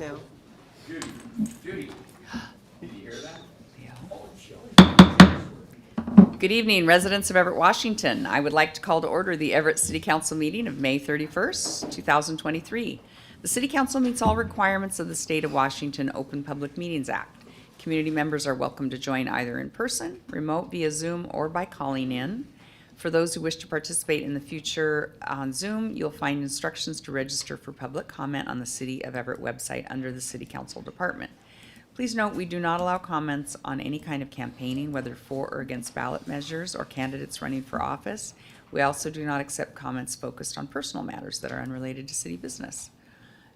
now. Judy, did you hear that? Good evening, residents of Everett, Washington. I would like to call to order the Everett City Council meeting of May 31st, 2023. The City Council meets all requirements of the State of Washington Open Public Meetings Act. Community members are welcome to join either in person, remote via Zoom, or by calling in. For those who wish to participate in the future on Zoom, you'll find instructions to register for public comment on the City of Everett website under the City Council Department. Please note, we do not allow comments on any kind of campaigning, whether for or against ballot measures or candidates running for office. We also do not accept comments focused on personal matters that are unrelated to city business.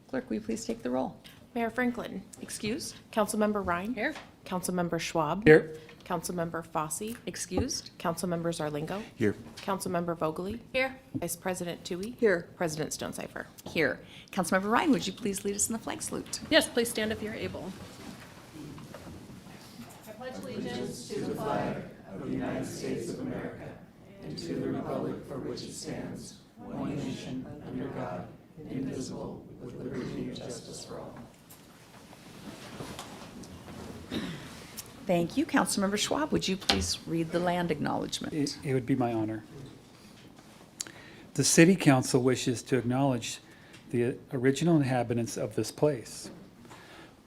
Clerk, will you please take the roll? Mayor Franklin. Excused? Councilmember Ryan. Here. Councilmember Schwab. Here. Councilmember Fossey. Excused? Councilmember Zarlingo. Here. Councilmember Vogely. Here. Vice President Tui. Here. President Stonecipher. Here. Councilmember Ryan, would you please lead us in the flag salute? Yes, please stand if you're able. Thank you. Councilmember Schwab, would you please read the land acknowledgement? It would be my honor. The City Council wishes to acknowledge the original inhabitants of this place,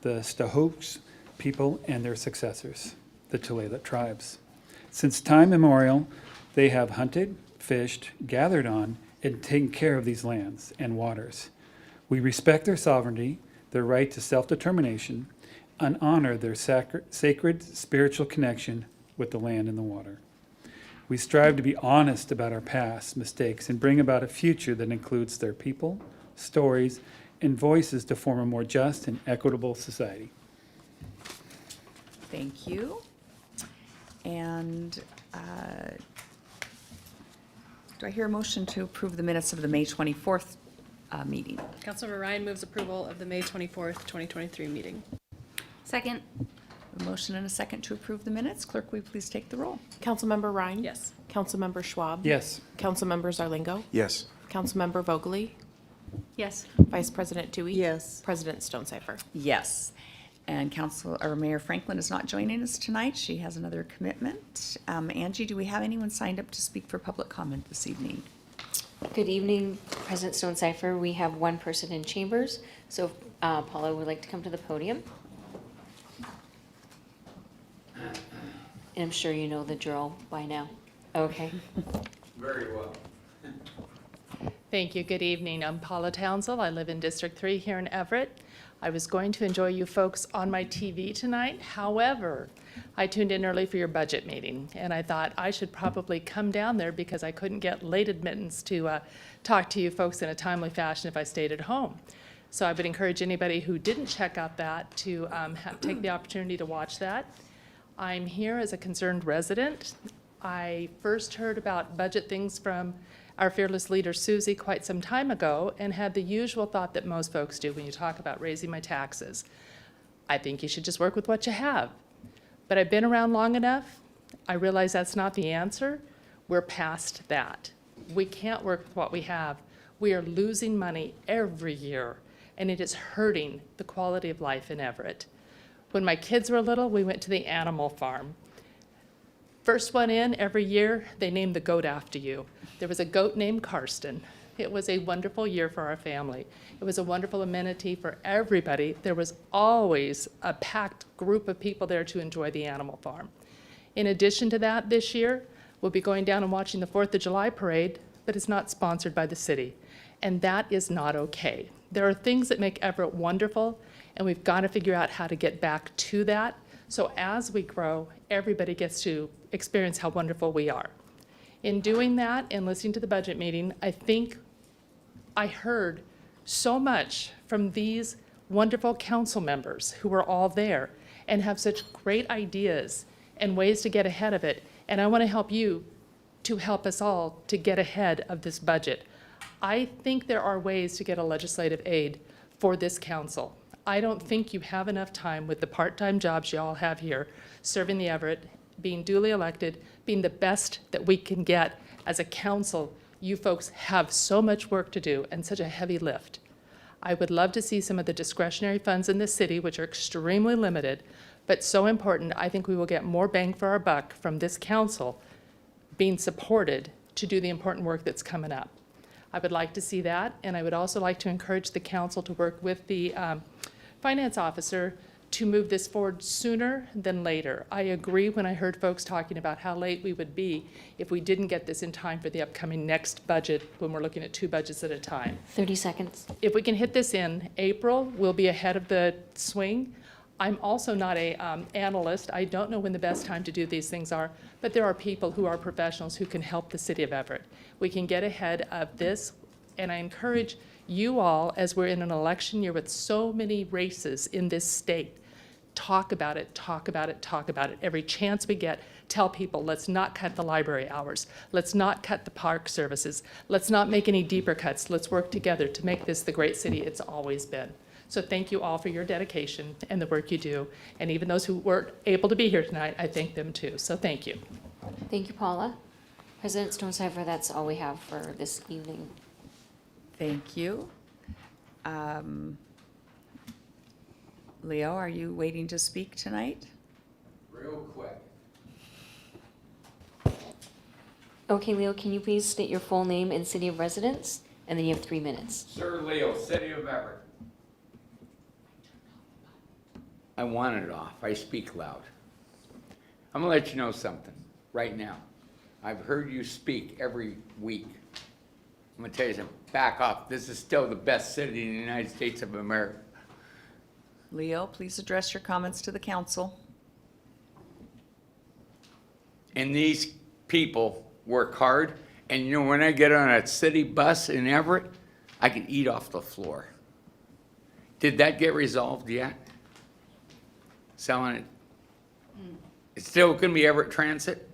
the Stahokes people and their successors, the Tulalip tribes. Since time immemorial, they have hunted, fished, gathered on, and taken care of these lands and waters. We respect their sovereignty, their right to self-determination, and honor their sacred spiritual connection with the land and the water. We strive to be honest about our past mistakes and bring about a future that includes their people, stories, and voices to form a more just and equitable society. Thank you. And do I hear a motion to approve the minutes of the May 24th meeting? Councilmember Ryan moves approval of the May 24th, 2023 meeting. Second. A motion and a second to approve the minutes. Clerk, will you please take the roll? Councilmember Ryan. Yes. Councilmember Schwab. Yes. Councilmember Zarlingo. Yes. Councilmember Vogely. Yes. Vice President Tui. Yes. President Stonecipher. Yes. And Mayor Franklin is not joining us tonight. She has another commitment. Angie, do we have anyone signed up to speak for public comment this evening? Good evening, President Stonecipher. We have one person in chambers, so if Paula would like to come to the podium. And I'm sure you know the drill by now. Okay. Very well. Thank you. Good evening. I'm Paula Townsell. I live in District 3 here in Everett. I was going to enjoy you folks on my TV tonight. However, I tuned in early for your budget meeting, and I thought I should probably come down there because I couldn't get late admittance to talk to you folks in a timely fashion if I stayed at home. So I would encourage anybody who didn't check out that to take the opportunity to watch that. I'm here as a concerned resident. I first heard about budget things from our fearless leader, Susie, quite some time ago, and had the usual thought that most folks do when you talk about raising my taxes. I think you should just work with what you have. But I've been around long enough. I realize that's not the answer. We're past that. We can't work with what we have. We are losing money every year, and it is hurting the quality of life in Everett. When my kids were little, we went to the animal farm. First one in, every year, they named the goat after you. There was a goat named Karsten. It was a wonderful year for our family. It was a wonderful amenity for everybody. There was always a packed group of people there to enjoy the animal farm. In addition to that, this year, we'll be going down and watching the 4th of July parade, but it's not sponsored by the city. And that is not okay. There are things that make Everett wonderful, and we've got to figure out how to get back to that. So as we grow, everybody gets to experience how wonderful we are. In doing that and listening to the budget meeting, I think I heard so much from these wonderful council members who were all there and have such great ideas and ways to get ahead of it. And I want to help you to help us all to get ahead of this budget. I think there are ways to get a legislative aid for this council. I don't think you have enough time with the part-time jobs you all have here, serving the Everett, being duly elected, being the best that we can get as a council. You folks have so much work to do and such a heavy lift. I would love to see some of the discretionary funds in the city, which are extremely limited, but so important. I think we will get more bang for our buck from this council being supported to do the important work that's coming up. I would like to see that, and I would also like to encourage the council to work with the finance officer to move this forward sooner than later. I agree when I heard folks talking about how late we would be if we didn't get this in time for the upcoming next budget, when we're looking at 2 budgets at a time. 30 seconds. If we can hit this in April, we'll be ahead of the swing. I'm also not a analyst. I don't know when the best time to do these things are, but there are people who are professionals who can help the city of Everett. We can get ahead of this, and I encourage you all, as we're in an election year with so many races in this state, talk about it, talk about it, talk about it. Every chance we get, tell people, let's not cut the library hours. Let's not cut the park services. Let's not make any deeper cuts. Let's work together to make this the great city it's always been. So thank you all for your dedication and the work you do. And even those who weren't able to be here tonight, I thank them too. So thank you. Thank you, Paula. President Stonecipher, that's all we have for this evening. Thank you. Leo, are you waiting to speak tonight? Real quick. Okay, Leo, can you please state your full name and city of residence? And then you have 3 minutes. Sir Leo, City of Everett. I want it off. I speak loud. I'm gonna let you know something right now. I've heard you speak every week. I'm gonna tell you something. Back off. This is still the best city in the United States of America. Leo, please address your comments to the council. And these people work hard. And you know, when I get on a city bus in Everett, I can eat off the floor. Did that get resolved yet? Selling it? It's still gonna be Everett Transit?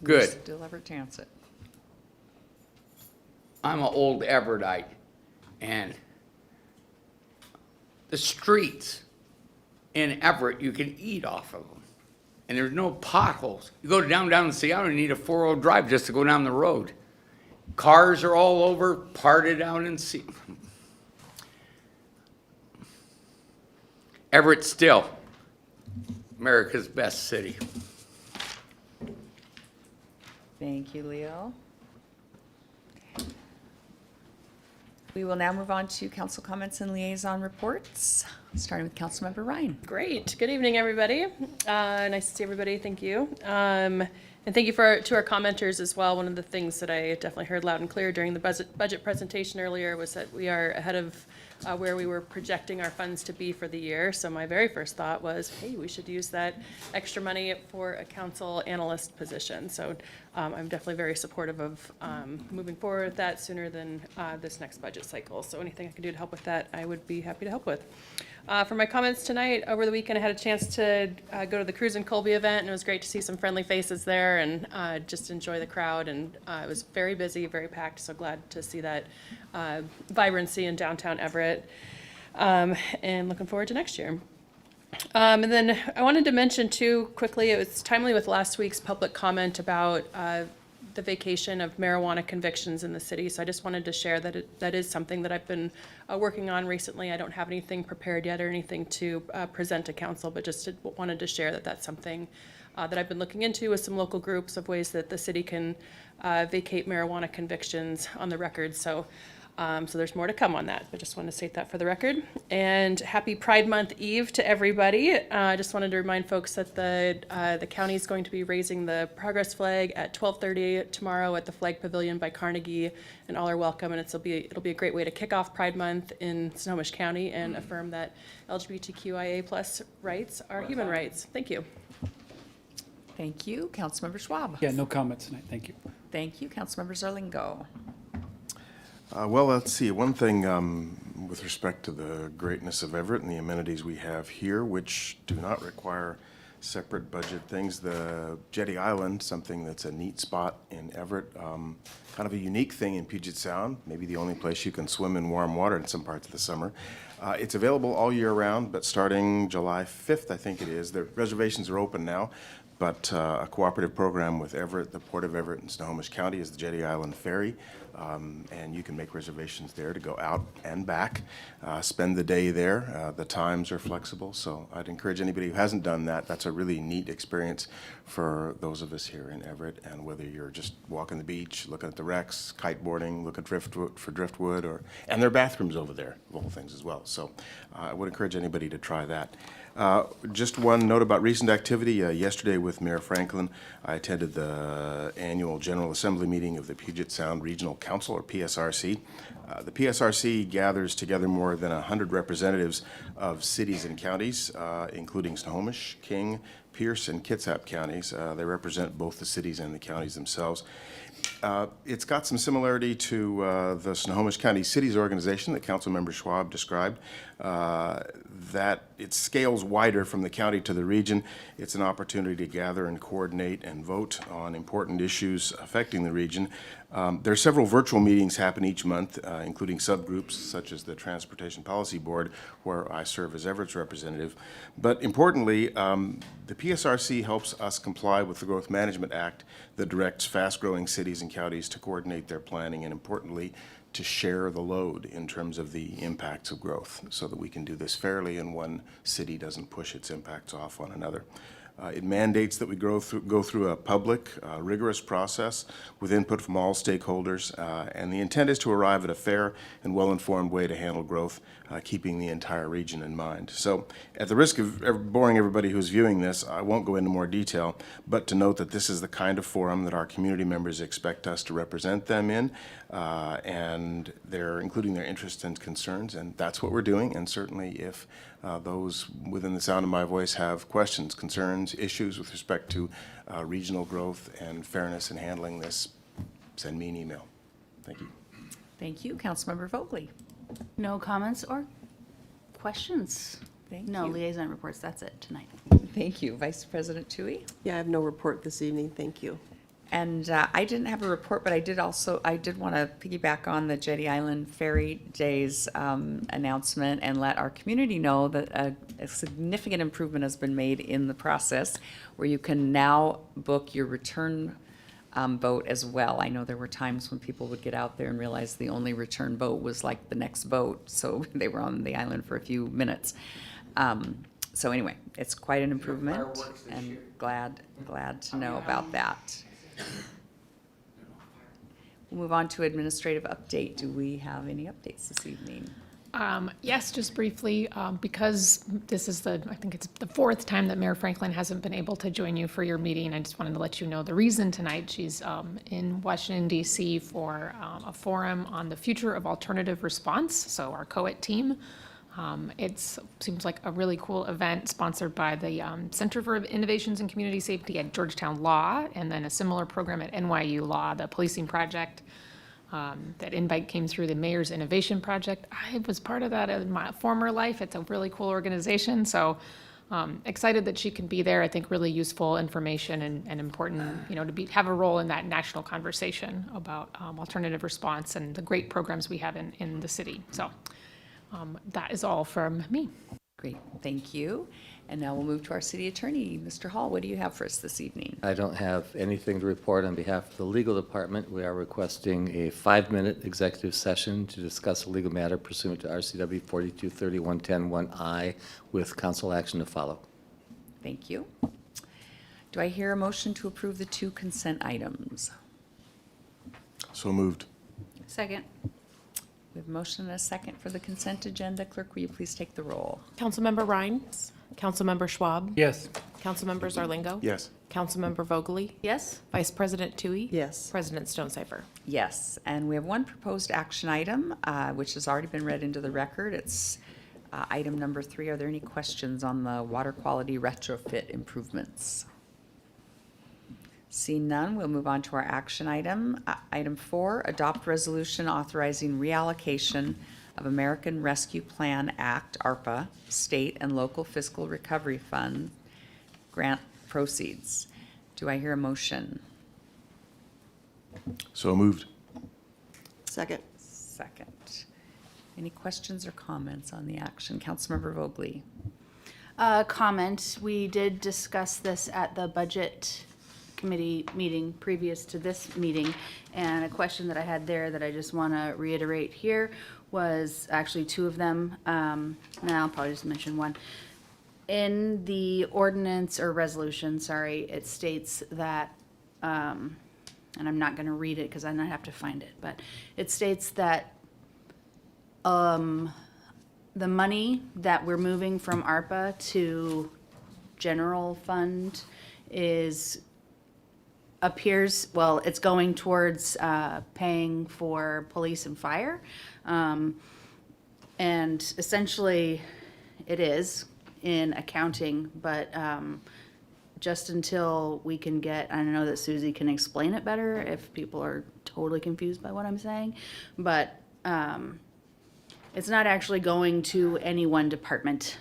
Good. Still Everett Transit. I'm an old Everettite, and the streets in Everett, you can eat off of them. And there's no potholes. You go down in Seattle, you need a 4-wheel drive just to go down the road. Cars are all over, parted out in Seattle. Everett still America's best city. Thank you, Leo. We will now move on to council comments and liaison reports, starting with Councilmember Ryan. Great. Good evening, everybody. Nice to see everybody. Thank you. And thank you to our commenters as well. One of the things that I definitely heard loud and clear during the budget presentation earlier was that we are ahead of where we were projecting our funds to be for the year. So my very first thought was, hey, we should use that extra money for a council analyst position. So I'm definitely very supportive of moving forward with that sooner than this next budget cycle. So anything I can do to help with that, I would be happy to help with. For my comments tonight, over the weekend I had a chance to go to the Cruise and Colby event, and it was great to see some friendly faces there and just enjoy the crowd. And it was very busy, very packed, so glad to see that vibrancy in downtown Everett, and looking forward to next year. And then I wanted to mention too, quickly, it was timely with last week's public comment about the vacation of marijuana convictions in the city. So I just wanted to share that that is something that I've been working on recently. I don't have anything prepared yet or anything to present to council, but just wanted to share that that's something that I've been looking into with some local groups of ways that the city can vacate marijuana convictions on the record. So there's more to come on that, but just wanted to state that for the record. And happy Pride Month Eve to everybody. I just wanted to remind folks that the county is going to be raising the progress flag at 12:30 tomorrow at the Flag Pavilion by Carnegie, and all are welcome. And it'll be a great way to kick off Pride Month in Snohomish County and affirm that LGBTQIA+ rights are human rights. Thank you. Thank you. Councilmember Schwab. Yeah, no comments tonight. Thank you. Thank you. Councilmember Zarlingo. Well, let's see. One thing with respect to the greatness of Everett and the amenities we have here, which do not require separate budget things. The Jetty Island, something that's a neat spot in Everett, kind of a unique thing in Puget Sound, maybe the only place you can swim in warm water in some parts of the summer. It's available all year round, but starting July 5th, I think it is, the reservations are open now. But a cooperative program with Everett, the Port of Everett and Snohomish County is the Jetty Island Ferry. And you can make reservations there to go out and back, spend the day there. The times are flexible, so I'd encourage anybody who hasn't done that. That's a really neat experience for those of us here in Everett. And whether you're just walking the beach, looking at the wrecks, kiteboarding, looking for driftwood, and there are bathrooms over there, of all things as well. So I would encourage anybody to try that. Just one note about recent activity. Yesterday with Mayor Franklin, I attended the annual General Assembly meeting of the Puget Sound Regional Council, or PSRC. The PSRC gathers together more than 100 representatives of cities and counties, including Snohomish, King, Pierce, and Kitsap counties. They represent both the cities and the counties themselves. It's got some similarity to the Snohomish County Cities Organization that Councilmember Schwab described, that it scales wider from the county to the region. It's an opportunity to gather and coordinate and vote on important issues affecting the region. There are several virtual meetings happen each month, including subgroups such as the Transportation Policy Board, where I serve as Everett's representative. But importantly, the PSRC helps us comply with the Growth Management Act that directs fast-growing cities and counties to coordinate their planning and, importantly, to share the load in terms of the impacts of growth so that we can do this fairly and one city doesn't push its impacts off on another. It mandates that we go through a public, rigorous process with input from all stakeholders, and the intent is to arrive at a fair and well-informed way to handle growth, keeping the entire region in mind. So, at the risk of boring everybody who's viewing this, I won't go into more detail, but to note that this is the kind of forum that our community members expect us to represent them in, and they're including their interests and concerns, and that's what we're doing. And certainly, if those within the sound of my voice have questions, concerns, issues with respect to regional growth and fairness in handling this, send me an email. Thank you. Thank you. Councilmember Vogely. No comments or questions? Thank No you. liaison reports. That's it tonight. Thank you. Vice President Tui? Yeah, I have no report this evening, thank you. And I didn't have a report, but I did want to piggyback on the Jetty Island Ferry Days announcement and let our community know that a significant improvement has been made in the process where you can now book your return boat as well. I know there were times when people would get out there and realize the only return boat was like the next boat, so they were on the island for a few minutes. So anyway, it's quite an improvement, and glad to know about that. We'll move on to administrative update. Do we have any updates this evening? Yes, just briefly, because this is I think it's the fourth time that Mayor Franklin hasn't been able to join you for your meeting. I just wanted to let you know the reason tonight. She's in Washington, D.C. for a forum on the future of alternative response, so our COET team. It seems like a really cool event sponsored by the Center for Innovations in Community Safety at Georgetown Law, and then a similar program at NYU Law, the Policing Project. That invite came through the Mayor's Innovation Project. I was part of that in my former life. It's a really cool organization, so excited that she can be there. I think really useful information and important, to have a role in that national conversation about alternative response and the great programs we have in the city. So that is all from me. Great, thank you. And now we'll move to our city attorney. Mr. Hall, what do you have for us this evening? I don't have anything to report on behalf of the legal department. We are requesting a 5-minute executive session to discuss a legal matter pursuant to RCW 4231.10(1)(I) with council action to follow. Thank you. Do I hear a motion to approve the 2 consent items? So moved. Second. We have a motion and a second for the consent agenda. Clerk, will you please take the roll? Councilmember Rhine? Councilmember Schwab? Yes. Councilmember Zarlingo? Yes. Councilmember Vogely? Yes. Vice President Tui? Yes. President Stonecipher? Yes, and we have one proposed action item, which has already been read into the record. It's item number 3. Are there any questions on the water quality retrofit improvements? Seeing none, we'll move on to our action item. Item 4, adopt resolution authorizing reallocation of American Rescue Plan Act, ARPA, state and local fiscal recovery fund grant proceeds. Do I hear a motion? So moved. Second. Second. Any questions or comments on the action? Councilmember Vogely? Comment, we did discuss this at the budget committee meeting previous to this meeting, and a question that I had there that I just want to reiterate here was actually two of them. And I'll probably just mention one. In the ordinance or resolution, sorry, it states that, and I'm not going to read it because I don't have to find it, but it states that the money that we're moving from ARPA to general fund it's going towards paying for police and fire. And essentially, it is in accounting, but just until we can get, I know that Susie can explain it better if people are totally confused by what I'm saying, but it's not actually going to any one department.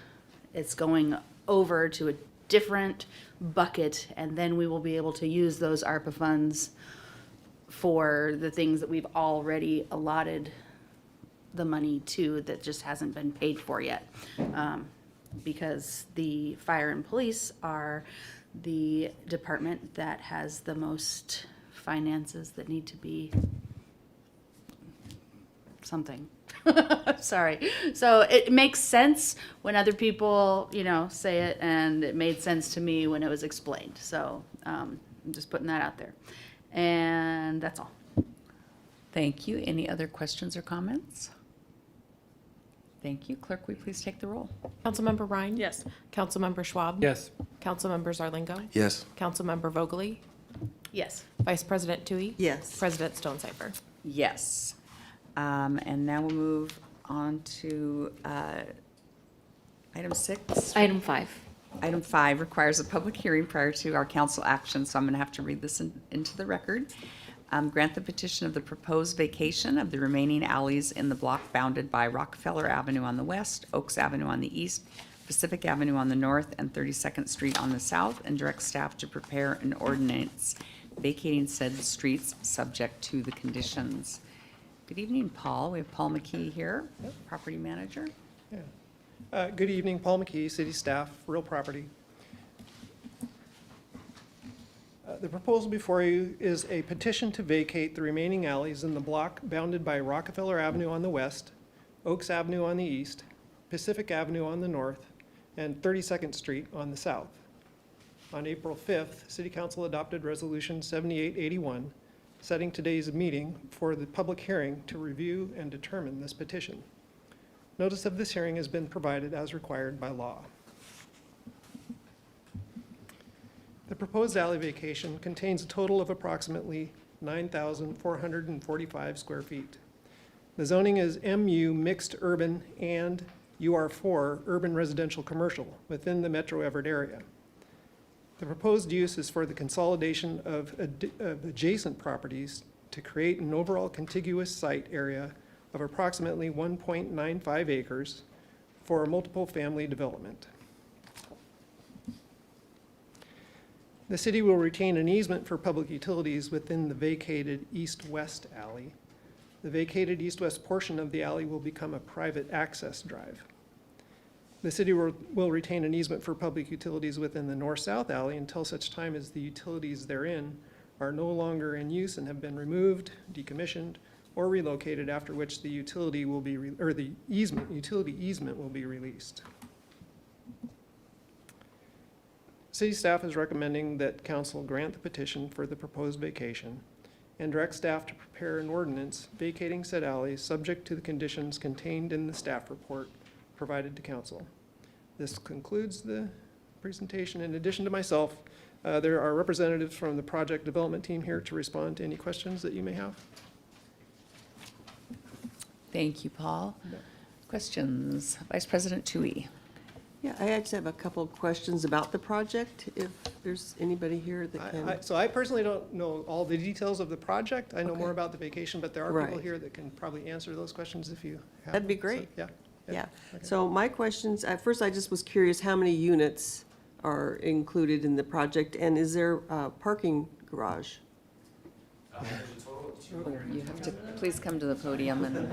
It's going over to a different bucket, and then we will be able to use those ARPA funds for the things that we've already allotted the money to that just hasn't been paid for yet. Because the fire and police are the department that has the most finances that need to be something. Sorry. So it makes sense when other people, say it, and it made sense to me when it was explained. So I'm just putting that out there. And that's all. Thank you. Any other questions or comments? Thank you. Clerk, will you please take the roll? Councilmember Ryan? Yes. Councilmember Schwab? Yes. Councilmember Zarlingo? Yes. Councilmember Vogely? Yes. Vice President Tui? Yes. President Stonecipher? Yes. And now we'll move on to item 6. Item 5. Item 5 requires a public hearing prior to our council action, so I'm going to have to read this into the record. Grant the petition of the proposed vacation of the remaining alleys in the block bounded by Rockefeller Avenue on the west, Oaks Avenue on the east, Pacific Avenue on the north, and 32nd Street on the south, and direct staff to prepare an ordinance vacating said streets subject to the conditions. Good evening, Paul. We have Paul McKee here, property manager. Good evening, Paul McKee, city staff, real property. The proposal before you is a petition to vacate the remaining alleys in the block bounded by Rockefeller Avenue on the west, Oaks Avenue on the east, Pacific Avenue on the north, and 32nd Street on the south. On April 5th, City Council adopted Resolution 7881, setting today's meeting for the public hearing to review and determine this petition. Notice of this hearing has been provided as required by law. The proposed alley vacation contains a total of approximately 9,445 square feet. The zoning is MU mixed urban and UR4 urban residential commercial within the Metro Everett area. The proposed use is for the consolidation of adjacent properties to create an overall contiguous site area of approximately 1.95 acres for a multiple family development. The city will retain an easement for public utilities within the vacated east-west alley. The vacated east-west portion of the alley will become a private access drive. The city will retain an easement for public utilities within the north-south alley until such time as the utilities therein are no longer in use and have been removed, decommissioned, or relocated, after which the utility will be, utility easement will be released. City staff is recommending that council grant the petition for the proposed vacation and direct staff to prepare an ordinance vacating said alley subject to the conditions contained in the staff report provided to council. This concludes the presentation. In addition to myself, there are representatives from the project development team here to respond to any questions that you may have. Thank you, Paul. Questions? Vice President Tui. Yeah, I actually have a couple of questions about the project, if there's anybody here that can. So I personally don't know all the details of the project. I know Okay. more about the vacation, but there are people Right. here that can probably answer those questions if you have. That'd be So, great. Yeah. Yeah, Okay. so my questions, at first I just was curious how many units are included in the project, and is there a parking garage? You have to please come to the podium and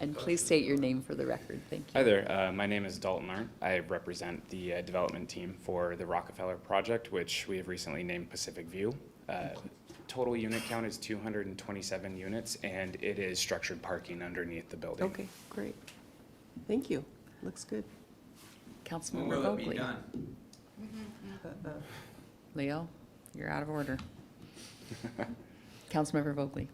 And please state your name for the record. Thank you. Hi there. My name is Dalton Arndt. I represent the development team for the Rockefeller project, which we have recently named Pacific View. Total unit count is 227 units, and it is structured parking underneath the building. Okay, great. Thank you. Looks good. Councilmember Will it be Vogely. done? Leo, you're out of order. Councilmember Vogely.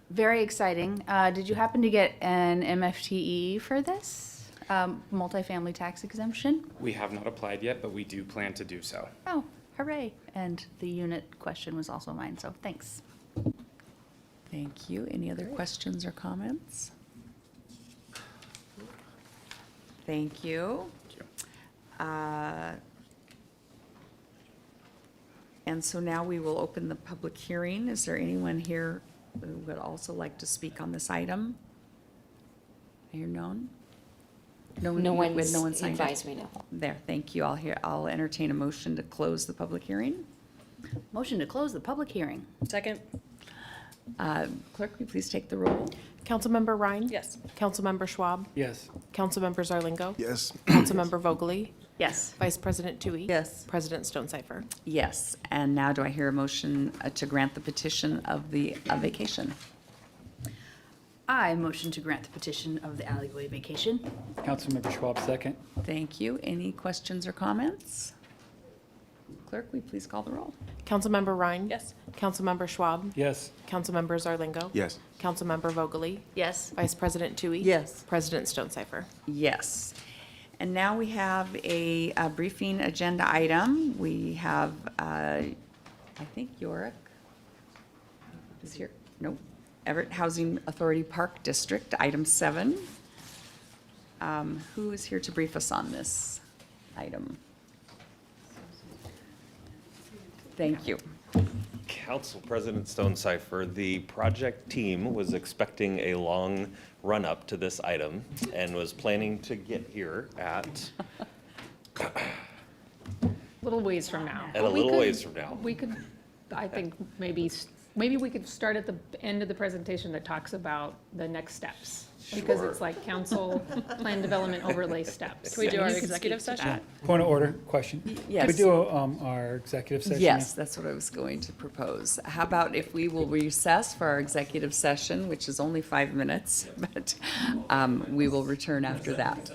Very exciting. Did you happen to get an MFTE for this? Multifamily tax exemption? We have not applied yet, but we do plan to do so. Oh, hooray. And the unit question was also mine, so thanks. Thank you. Any other questions or comments? Thank you. And so now we will open the public hearing. Is there anyone here who would also like to speak on this item? I hear none? No with one's no one signed up? advised me, no. There, thank you. I'll entertain a motion to close the public hearing. Motion to close the public hearing. Second? Clerk, will you please take the roll? Councilmember Ryan? Yes. Councilmember Schwab? Yes. Councilmember Zarlingo? Yes. Councilmember Vogely? Yes. Vice President Tui? Yes. President Stonecipher? Yes, and now do I hear a motion to grant the petition of the vacation? I motion to grant the petition of the alleyway vacation. Councilmember Schwab, second. Thank you. Any questions or comments? Clerk, will you please call the roll? Councilmember Ryan? Yes. Councilmember Schwab? Yes. Councilmember Zarlingo? Yes. Councilmember Vogely? Yes. Vice President Tui? Yes. President Stonecipher? Yes. And now we have a briefing agenda item. We have, I think Yorick is here. Nope. Everett Housing Authority Park District, item 7. Who is here to brief us on this item? Thank you. Council President Stonecipher, the project team was expecting a long run-up to this item and was planning to get here at Little ways from now. a But we little could- ways from now. We could, I think, maybe we could start at the end of the presentation that talks about the next steps. Because Sure. it's like council plan development overlay steps. Can we do And our you could executive speak to session? that. Point of order, question. yes. Could we do our executive session? Yes, that's what I was going to propose. How about if we will recess for our executive session, which is only 5 minutes, but we will return after that.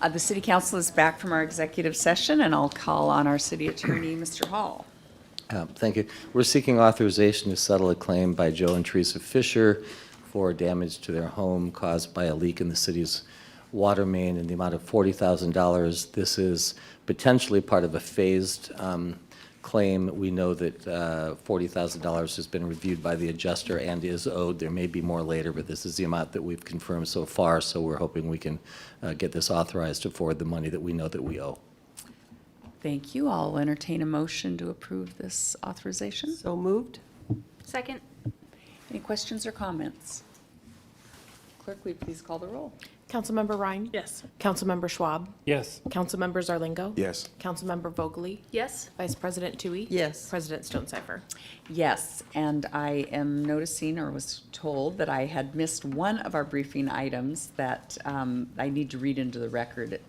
The city council is back from our executive session, and I'll call on our city attorney, Mr. Hall. Thank you. We're seeking authorization to settle a claim by Joe and Teresa Fisher for damage to their home caused by a leak in the city's water main in the amount of $40,000. This is potentially part of a phased claim. We know that $40,000 has been reviewed by the adjuster and is owed. There may be more later, but this is the amount that we've confirmed so far, so we're hoping we can get this authorized to forward the money that we know that we owe. Thank you. I'll entertain a motion to approve this authorization. So moved? Second? Any questions or comments? Clerk, will you please call the roll? Councilmember Ryan? Yes. Councilmember Schwab? Yes. Councilmember Zarlingo? Yes. Councilmember Vogely? Yes. Vice President Tui? Yes. President Stonecipher? Yes, and I am noticing, or was told, that I had missed one of our briefing items that I need to read into the record.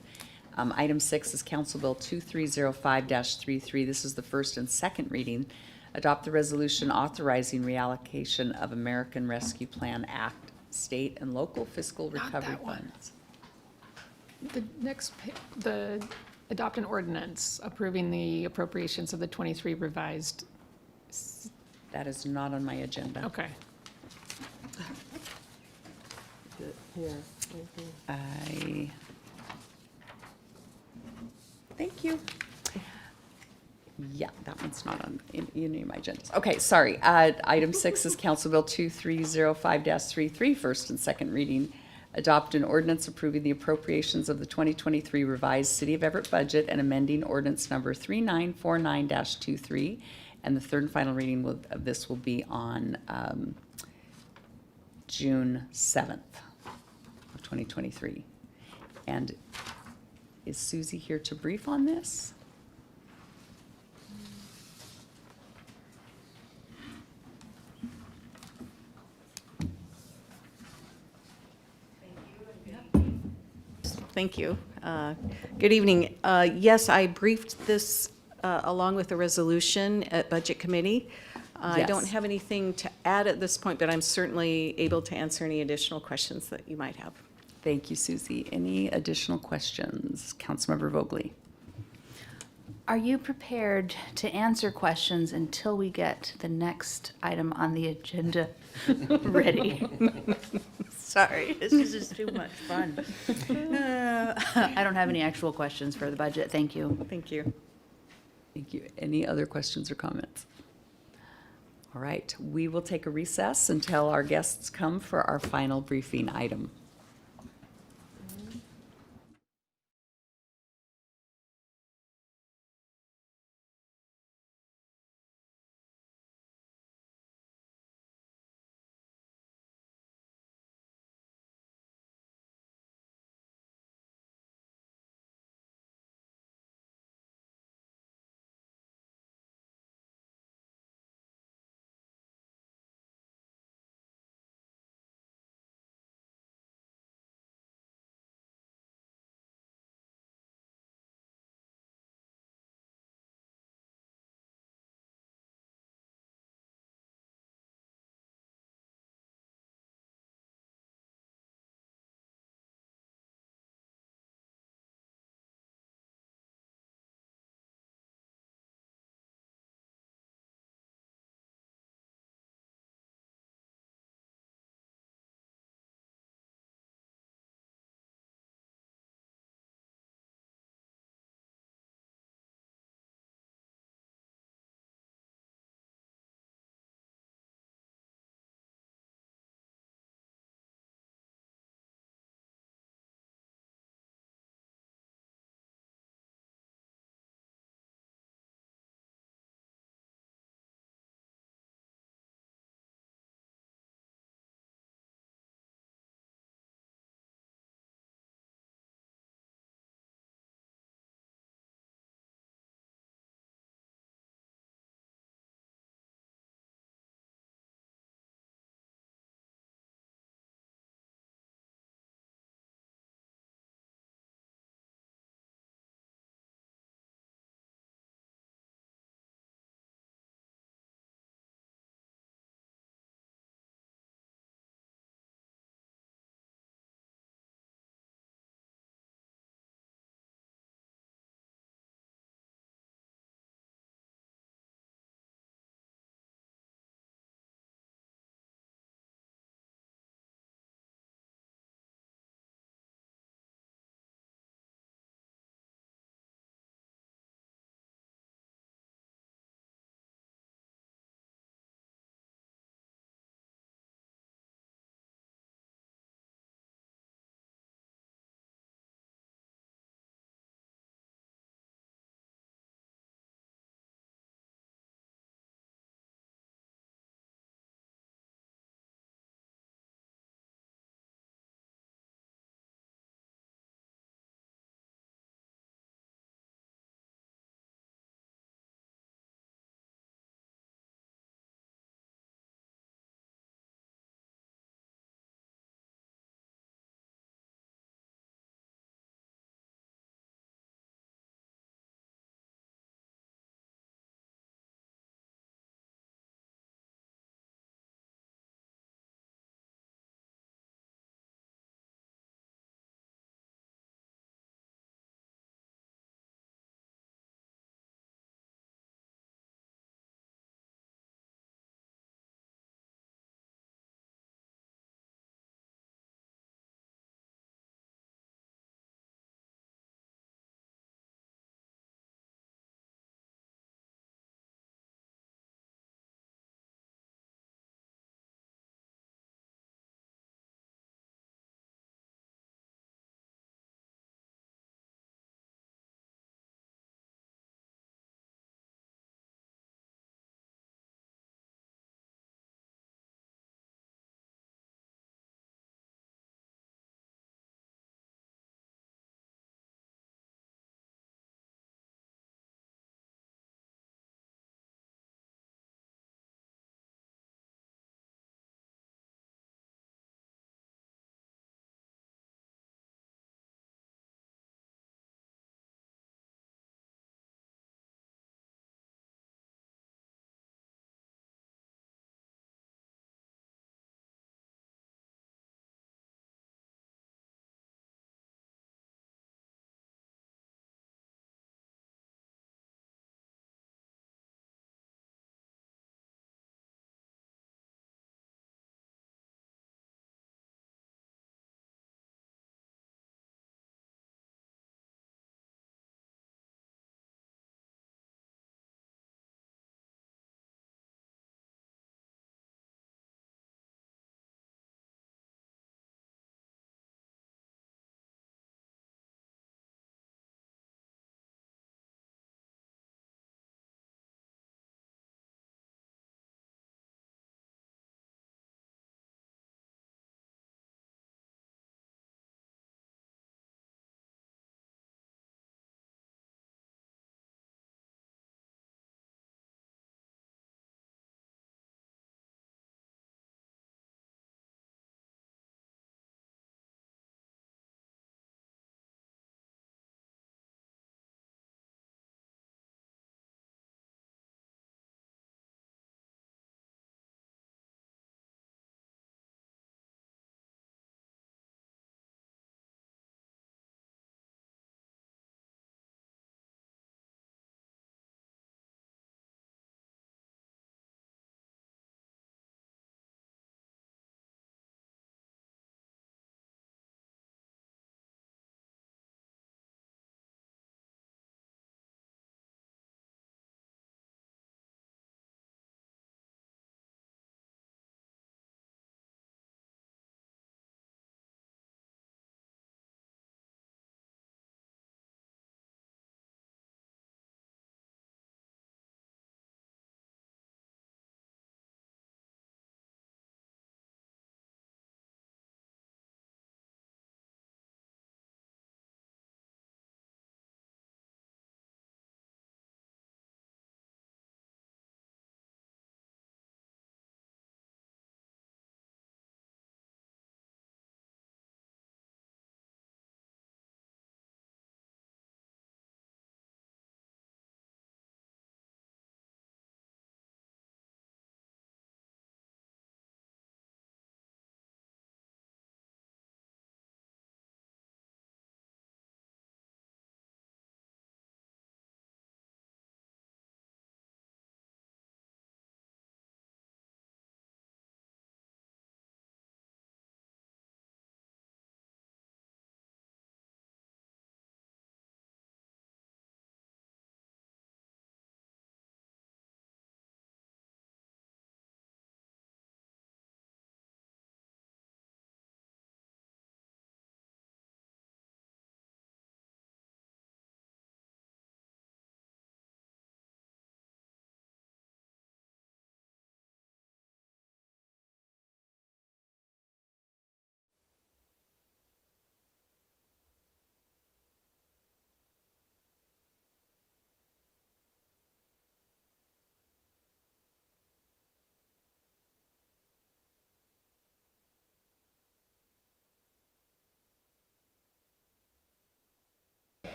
Item 6 is Council Bill 2305-33. This is the first and second reading. Adopt the resolution authorizing reallocation of American Rescue Plan Act, state and local fiscal Not recovery that one. funds. The next, the adopt an ordinance approving the appropriations of the 23 revised. That is not on my agenda. Okay. Here. Thank you. Yeah, that one's not on any of my agendas. Okay, sorry. Item 6 is Council Bill 2305-33, first and second reading. Adopt an ordinance approving the appropriations of the 2023 revised City of Everett budget and amending ordinance number 3949-23. And the third and final reading of this will be on June 7th of 2023. And is Susie here to brief on this? Thank you. Good evening. Yes, I briefed this along with the resolution at Budget Committee. I don't Yes. have anything to add at this point, but I'm certainly able to answer any additional questions that you might have. Thank you, Susie. Any additional questions? Councilmember Vogely? Are you prepared to answer questions until we get the next item on the agenda ready? Sorry, this is just too much fun. I don't have any actual questions for the budget. Thank you. Thank you. Thank you. Any other questions or comments? All right, we will take a recess until our guests come for our final briefing item.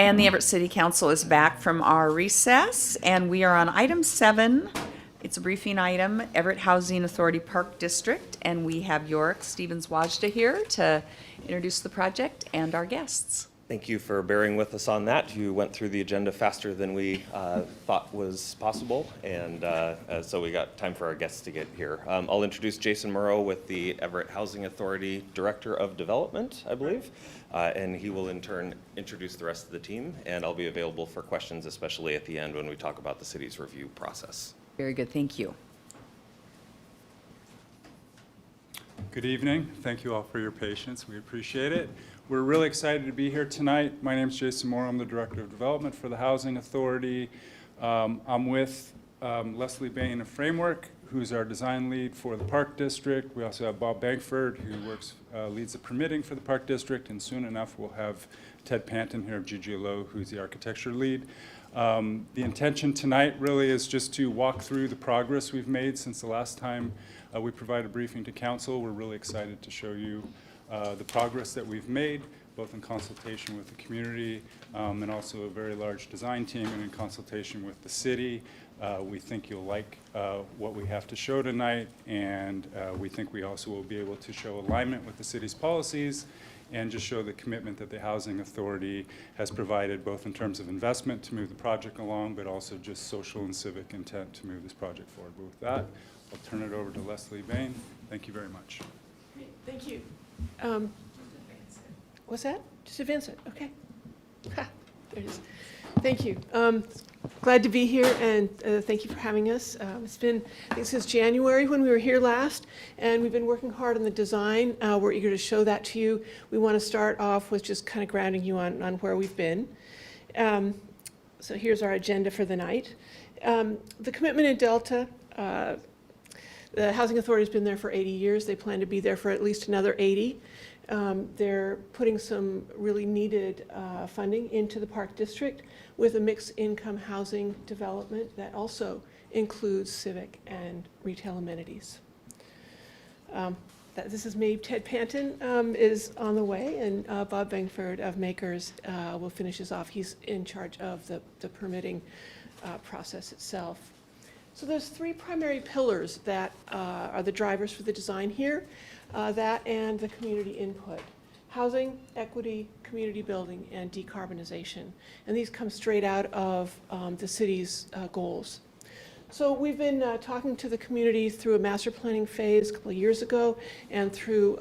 And the Everett City Council is back from our recess, and we are on item 7. It's a briefing item, Everett Housing Authority Park District, and we have Yorick Stevens-Wajda here to introduce the project and our guests. Thank you for bearing with us on that. You went through the agenda faster than we thought was possible, and so we got time for our guests to get here. I'll introduce Jason Murrow with the Everett Housing Authority Director of Development, I believe, and he will in turn introduce the rest of the team, and I'll be available for questions, especially at the end when we talk about the city's review process. Very good, thank you. Good evening. Thank you all for your patience. We appreciate it. We're really excited to be here tonight. My name is Jason Moore. I'm the Director of Development for the Housing Authority. I'm with Leslie Bain of Framework, who's our design lead for the Park District. We also have Bob Bankford, who leads the permitting for the Park District, and soon enough we'll have Ted Panton here of GGLO, who's the architecture lead. The intention tonight really is just to walk through the progress we've made since the last time we provided a briefing to council. We're really excited to show you the progress that we've made, both in consultation with the community and also a very large design team, and in consultation with the city. We think you'll like what we have to show tonight, and we think we also will be able to show alignment with the city's policies and just show the commitment that the Housing Authority has provided, both in terms of investment to move the project along, but also just social and civic intent to move this project forward. But with that, I'll turn it over to Leslie Bain. Thank you very much. Thank you. What's that? Just advance it, okay. Ha, there it is. Thank you. Glad to be here, and thank you for having us. It's been, I think, since January when we were here last, and we've been working hard on the design. We're eager to show that to you. We want to start off with just kind of grounding you on where we've been. So here's our agenda for the night. The commitment in Delta, the Housing Authority has been there for 80 years. They plan to be there for at least another 80. They're putting some really needed funding into the Park District with a mixed income housing development that also includes civic and retail amenities. This is me. Ted Panton is on the way, and Bob Bankford of Makers will finish us off. He's in charge of the permitting process itself. So there's 3 primary pillars that are the drivers for the design here, that and the community input. Housing, equity, community building, and decarbonization. And these come straight out of the city's goals. So we've been talking to the community through a master planning phase a couple of years ago, and through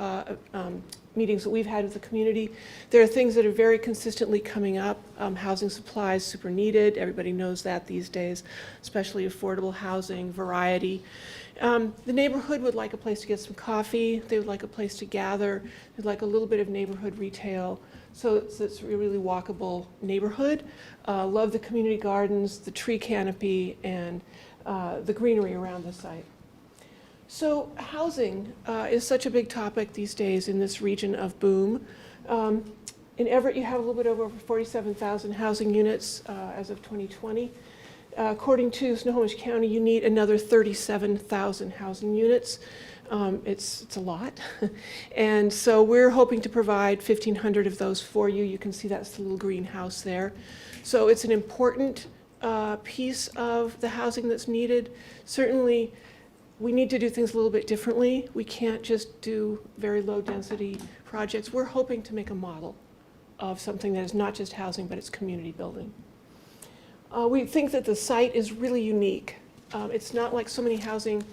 meetings that we've had with the community. There are things that are very consistently coming up. Housing supply is super needed. Everybody knows that these days, especially affordable housing, variety. The neighborhood would like a place to get some coffee. They would like a place to gather. They'd like a little bit of neighborhood retail. So it's a really walkable neighborhood. Love the community gardens, the tree canopy, and the greenery around the site. So housing is such a big topic these days in this region of boom. In Everett, you have a little bit over 47,000 housing units as of 2020. According to Snohomish County, you need another 37,000 housing units. It's a lot. And so we're hoping to provide 1,500 of those for you. You can see that's the little greenhouse there. So it's an important piece of the housing that's needed. Certainly, we need to do things a little bit differently. We can't just do very low density projects. We're hoping to make a model of something that is not just housing, but it's community building. We think that the site is really unique. It's not like so many housing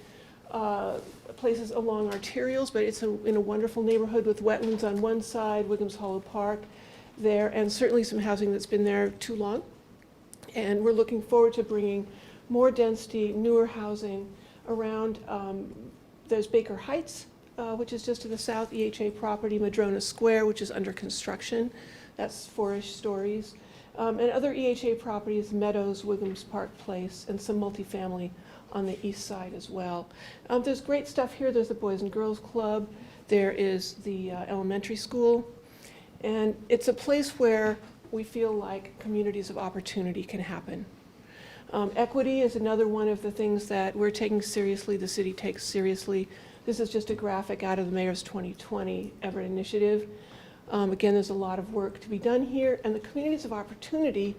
places along arterials, but it's in a wonderful neighborhood with wetlands on one side, Wiggums Hollow Park there, and certainly some housing that's been there too long. And we're looking forward to bringing more density, newer housing around. There's Baker Heights, which is just to the south, EHA property, Madrona Square, which is under construction. That's 4-ish stories. And other EHA properties, Meadows, Wiggums Park Place, and some multifamily on the east side as well. There's great stuff here. There's the Boys and Girls Club. There is the elementary school. And it's a place where we feel like communities of opportunity can happen. Equity is another one of the things that we're taking seriously, the city takes seriously. This is just a graphic out of the Mayor's 2020 Everett Initiative. Again, there's a lot of work to be done here, and the communities of opportunity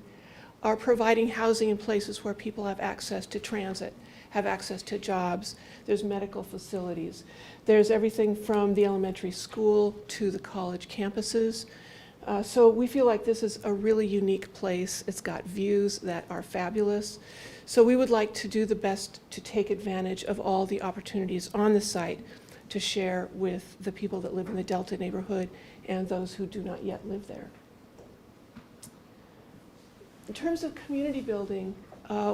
are providing housing in places where people have access to transit, have access to jobs. There's medical facilities. There's everything from the elementary school to the college campuses. So we feel like this is a really unique place. It's got views that are fabulous. So we would like to do the best to take advantage of all the opportunities on the site to share with the people that live in the Delta neighborhood and those who do not yet live there. In terms of community building,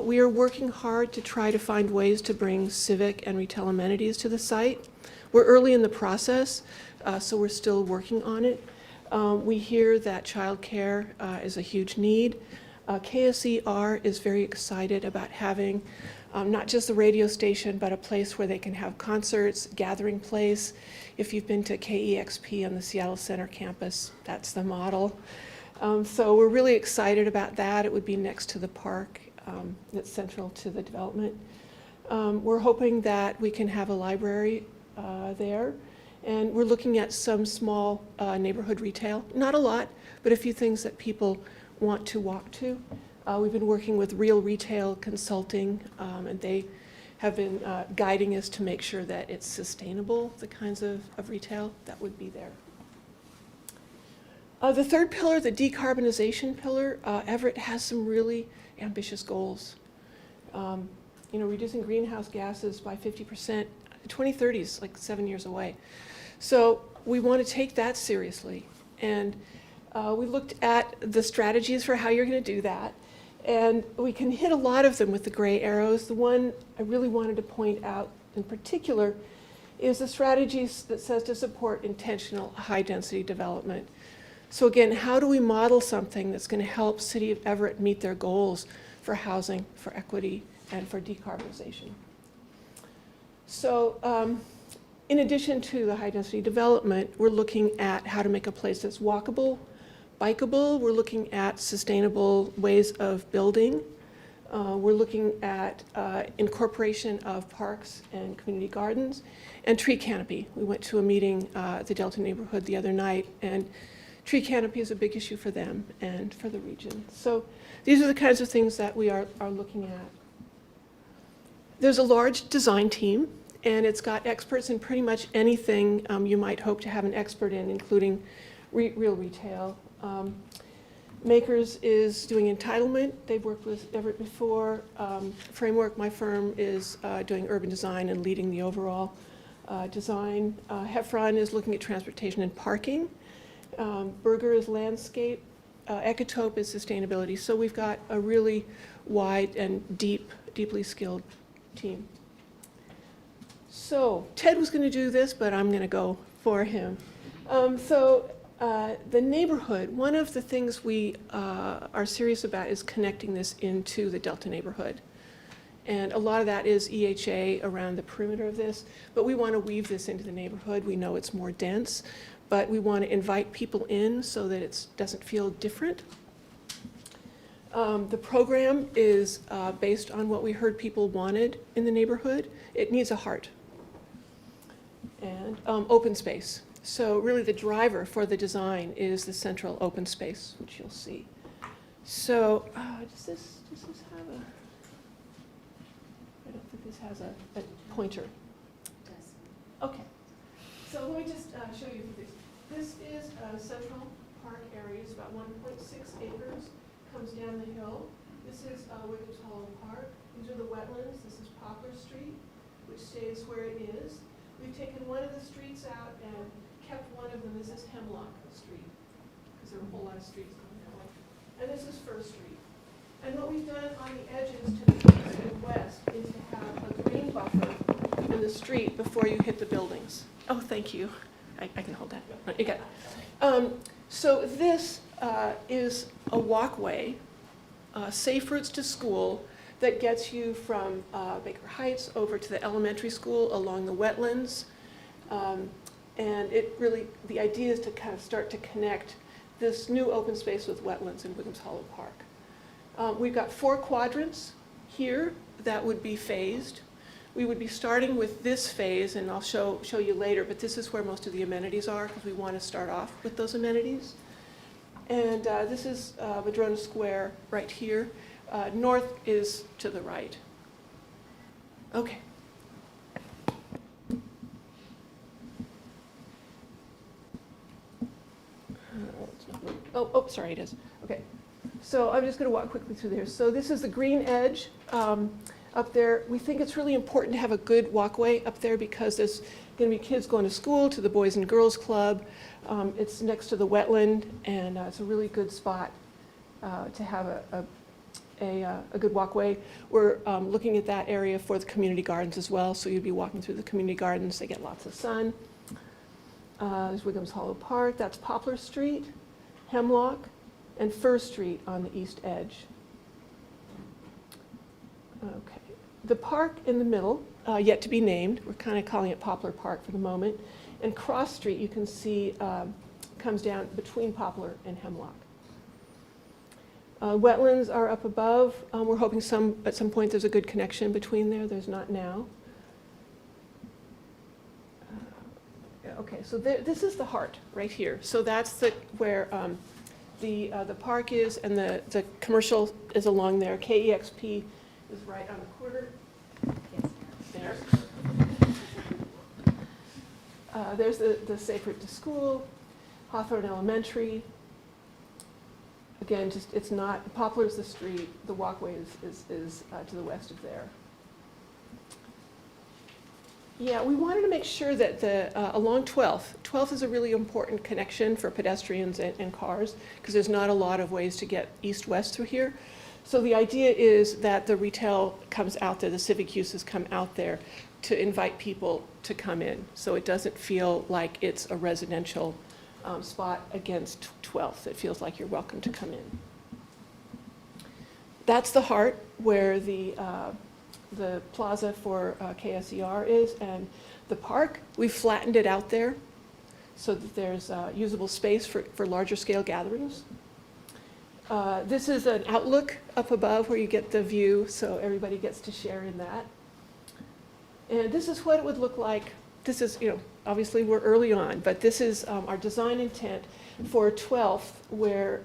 we are working hard to try to find ways to bring civic and retail amenities to the site. We're early in the process, so we're still working on it. We hear that childcare is a huge need. KSER is very excited about having not just the radio station, but a place where they can have concerts, gathering place. If you've been to KEXP on the Seattle Center campus, that's the model. So we're really excited about that. It would be next to the park. It's central to the development. We're hoping that we can have a library there. And we're looking at some small neighborhood retail. Not a lot, but a few things that people want to walk to. We've been working with Real Retail Consulting, and they have been guiding us to make sure that it's sustainable, the kinds of retail that would be there. The third pillar, the decarbonization pillar, Everett has some really ambitious goals. Reducing greenhouse gases by 50%. 2030 is like 7 years away. So we want to take that seriously. And we looked at the strategies for how you're going to do that. And we can hit a lot of them with the gray arrows. The one I really wanted to point out in particular is the strategies that says to support intentional high-density development. So again, how do we model something that's going to help City of Everett meet their goals for housing, for equity, and for decarbonization? So in addition to the high-density development, we're looking at how to make a place that's walkable, bikeable. We're looking at sustainable ways of building. We're looking at incorporation of parks and community gardens and tree canopy. We went to a meeting at the Delta neighborhood the other night, and tree canopy is a big issue for them and for the region. So these are the kinds of things that we are looking at. There's a large design team, and it's got experts in pretty much anything you might hope to have an expert in, including real retail. Makers is doing entitlement. They've worked with Everett before. Framework, my firm, is doing urban design and leading the overall design. Heffron is looking at transportation and parking. Berger is landscape. Ecotop is sustainability. So we've got a really wide and deeply skilled team. So Ted was going to do this, but I'm going to go for him. The neighborhood, one of the things we are serious about is connecting this into the Delta neighborhood. And a lot of that is EHA around the perimeter of this, but we want to weave this into the neighborhood. We know it's more dense, but we want to invite people in so that it doesn't feel different. The program is based on what we heard people wanted in the neighborhood. It needs a heart. And open space. So really the driver for the design is the central open space, which you'll see. So does this have a, I don't think this has a pointer. It does. Okay. So let me just show you this. This is a central park area. It's about 1.6 acres. Comes down the hill. This is Williams Hollow Park. These are the wetlands. This is Poplar Street, which stays where it is. We've taken one of the streets out and kept one of them. This is Hemlock Street, because there are a whole lot of streets going that way. And this is First Street. And what we've done on the edges to the east and west is to have a green buffer in the street before you hit the buildings. Oh, thank you. I can hold that. You got it. So this is a walkway, safe routes to school, that gets you from Baker Heights over to the elementary school along the wetlands. And it really, the idea is to kind of start to connect this new open space with wetlands in Williams Hollow Park. We've got 4 quadrants here that would be phased. We would be starting with this phase, and I'll show you later, but this is where most of the amenities are, because we want to start off with those amenities. And this is Madrona Square right here. North is to the right. Okay. Oh, sorry, it is. Okay. So I'm just going to walk quickly through there. So this is the green edge up there. We think it's really important to have a good walkway up there because there's going to be kids going to school, to the Boys and Girls Club. It's next to the wetland, and it's a really good spot to have a good walkway. We're looking at that area for the community gardens as well, so you'd be walking through the community gardens. They get lots of sun. There's Wiggums Hollow Park. That's Poplar Street, Hemlock, and Fir Street on the east edge. Okay. The park in the middle, yet to be named. We're kind of calling it Poplar Park for the moment. And Cross Street, you can see, comes down between Poplar and Hemlock. Wetlands are up above. We're hoping at some point there's a good connection between there. There's not now. Okay, so this is the heart right here. So that's where the park is, and the commercial is along there. KEXP is right on the corner. There. There's the Safe Route to School, Hawthorne Elementary. Again, just it's not, Poplar's the street, the walkway is to the west of there. Yeah, we wanted to make sure that along 12th is a really important connection for pedestrians and cars, because there's not a lot of ways to get east-west through here. So the idea is that the retail comes out there, the civic uses come out there to invite people to come in. So it doesn't feel like it's a residential spot against 12th. It feels like you're welcome to come in. That's the heart where the plaza for KSER is, and the park, we've flattened it out there so that there's usable space for larger scale gatherings. This is an outlook up above where you get the view, so everybody gets to share in that. And this is what it would look like. This is, obviously we're early on, but this is our design intent for 12th, where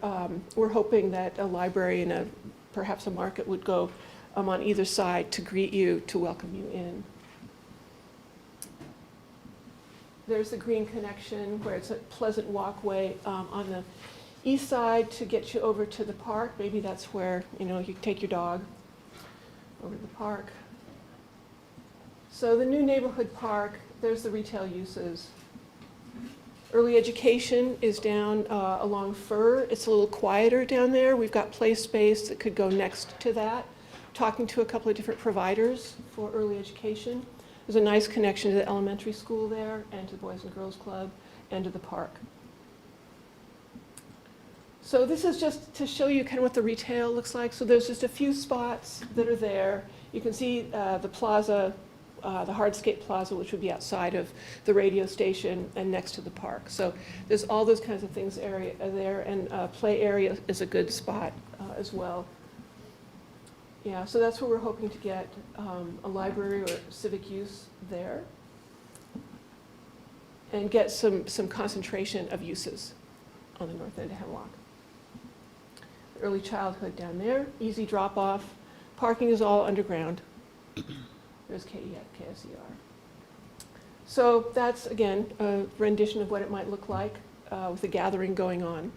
we're hoping that a library and perhaps a market would go on either side to greet you, to welcome you in. There's the green connection where it's a pleasant walkway on the east side to get you over to the park. Maybe that's where, you take your dog over to the park. So the new neighborhood park, there's the retail uses. Early education is down along Fir. It's a little quieter down there. We've got play space that could go next to that. Talking to a couple of different providers for early education. There's a nice connection to the elementary school there, and to the Boys and Girls Club, and to the park. So this is just to show you kind of what the retail looks like. So there's just a few spots that are there. You can see the plaza, the hardscape plaza, which would be outside of the radio station and next to the park. So there's all those kinds of things there, and play area is a good spot as well. Yeah, so that's where we're hoping to get a library or civic use there, and get some concentration of uses on the north end of Hemlock. Early childhood down there, easy drop off. Parking is all underground. There's KSER. So that's, again, a rendition of what it might look like with a gathering going on.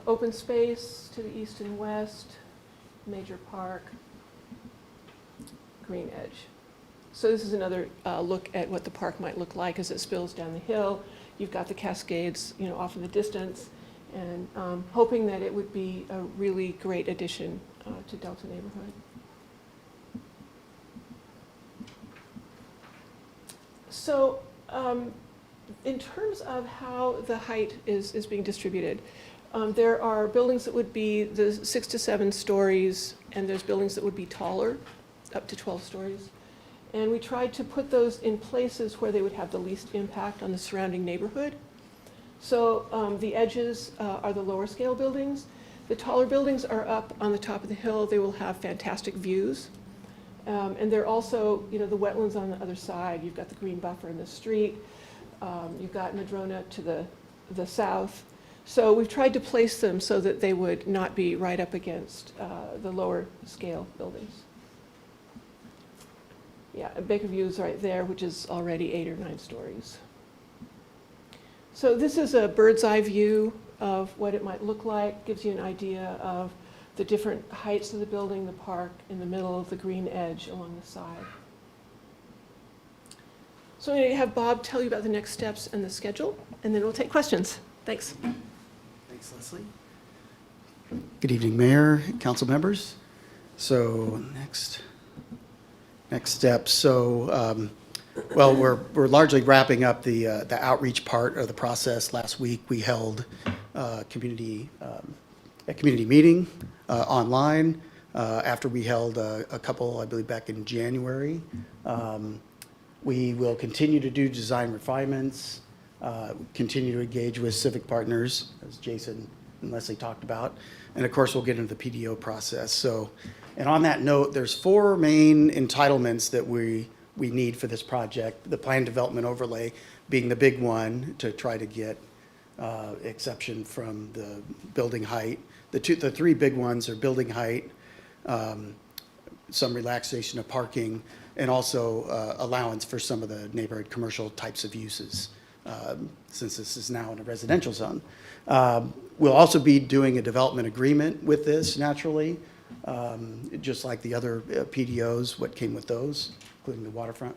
Open space to the east and west, major park, green edge. So this is another look at what the park might look like as it spills down the hill. You've got the Cascades, off in the distance, and hoping that it would be a really great addition to Delta neighborhood. So in terms of how the height is being distributed, there are buildings that would be the 6 to 7 stories, and there's buildings that would be taller, up to 12 stories. And we tried to put those in places where they would have the least impact on the surrounding neighborhood. So the edges are the lower scale buildings. The taller buildings are up on the top of the hill. They will have fantastic views And they're also, you know, the wetlands on the other side. You've got the green buffer in the street. You've got Madrona to the south. So we've tried to place them so that they would not be right up against the lower scale buildings. Yeah, and Baker View is right there, which is already 8 or 9 stories. So this is a bird's eye view of what it might look like. Gives you an idea of the different heights of the building, the park in the middle, the green edge along the side. So I'm going to have Bob tell you about the next steps and the schedule, and then we'll take questions. Thanks. Thanks, Leslie. Good evening, Mayor, council members. So next steps. So, well, we're largely wrapping up the outreach part of the process. Last week we held a community meeting online after we held a couple, I believe, back in January. We will continue to do design refinements, continue to engage with civic partners, as Jason and Leslie talked about, and of course we'll get into the PDO process. So, and on that note, there's 4 main entitlements that we need for this project. The plan development overlay being the big one to try to get exception from the building height. The 3 big ones are building height, some relaxation of parking, and also allowance for some of the neighborhood commercial types of uses, since this is now in a residential zone. We'll also be doing a development agreement with this, naturally, just like the other PDOs, what came with those, including the waterfront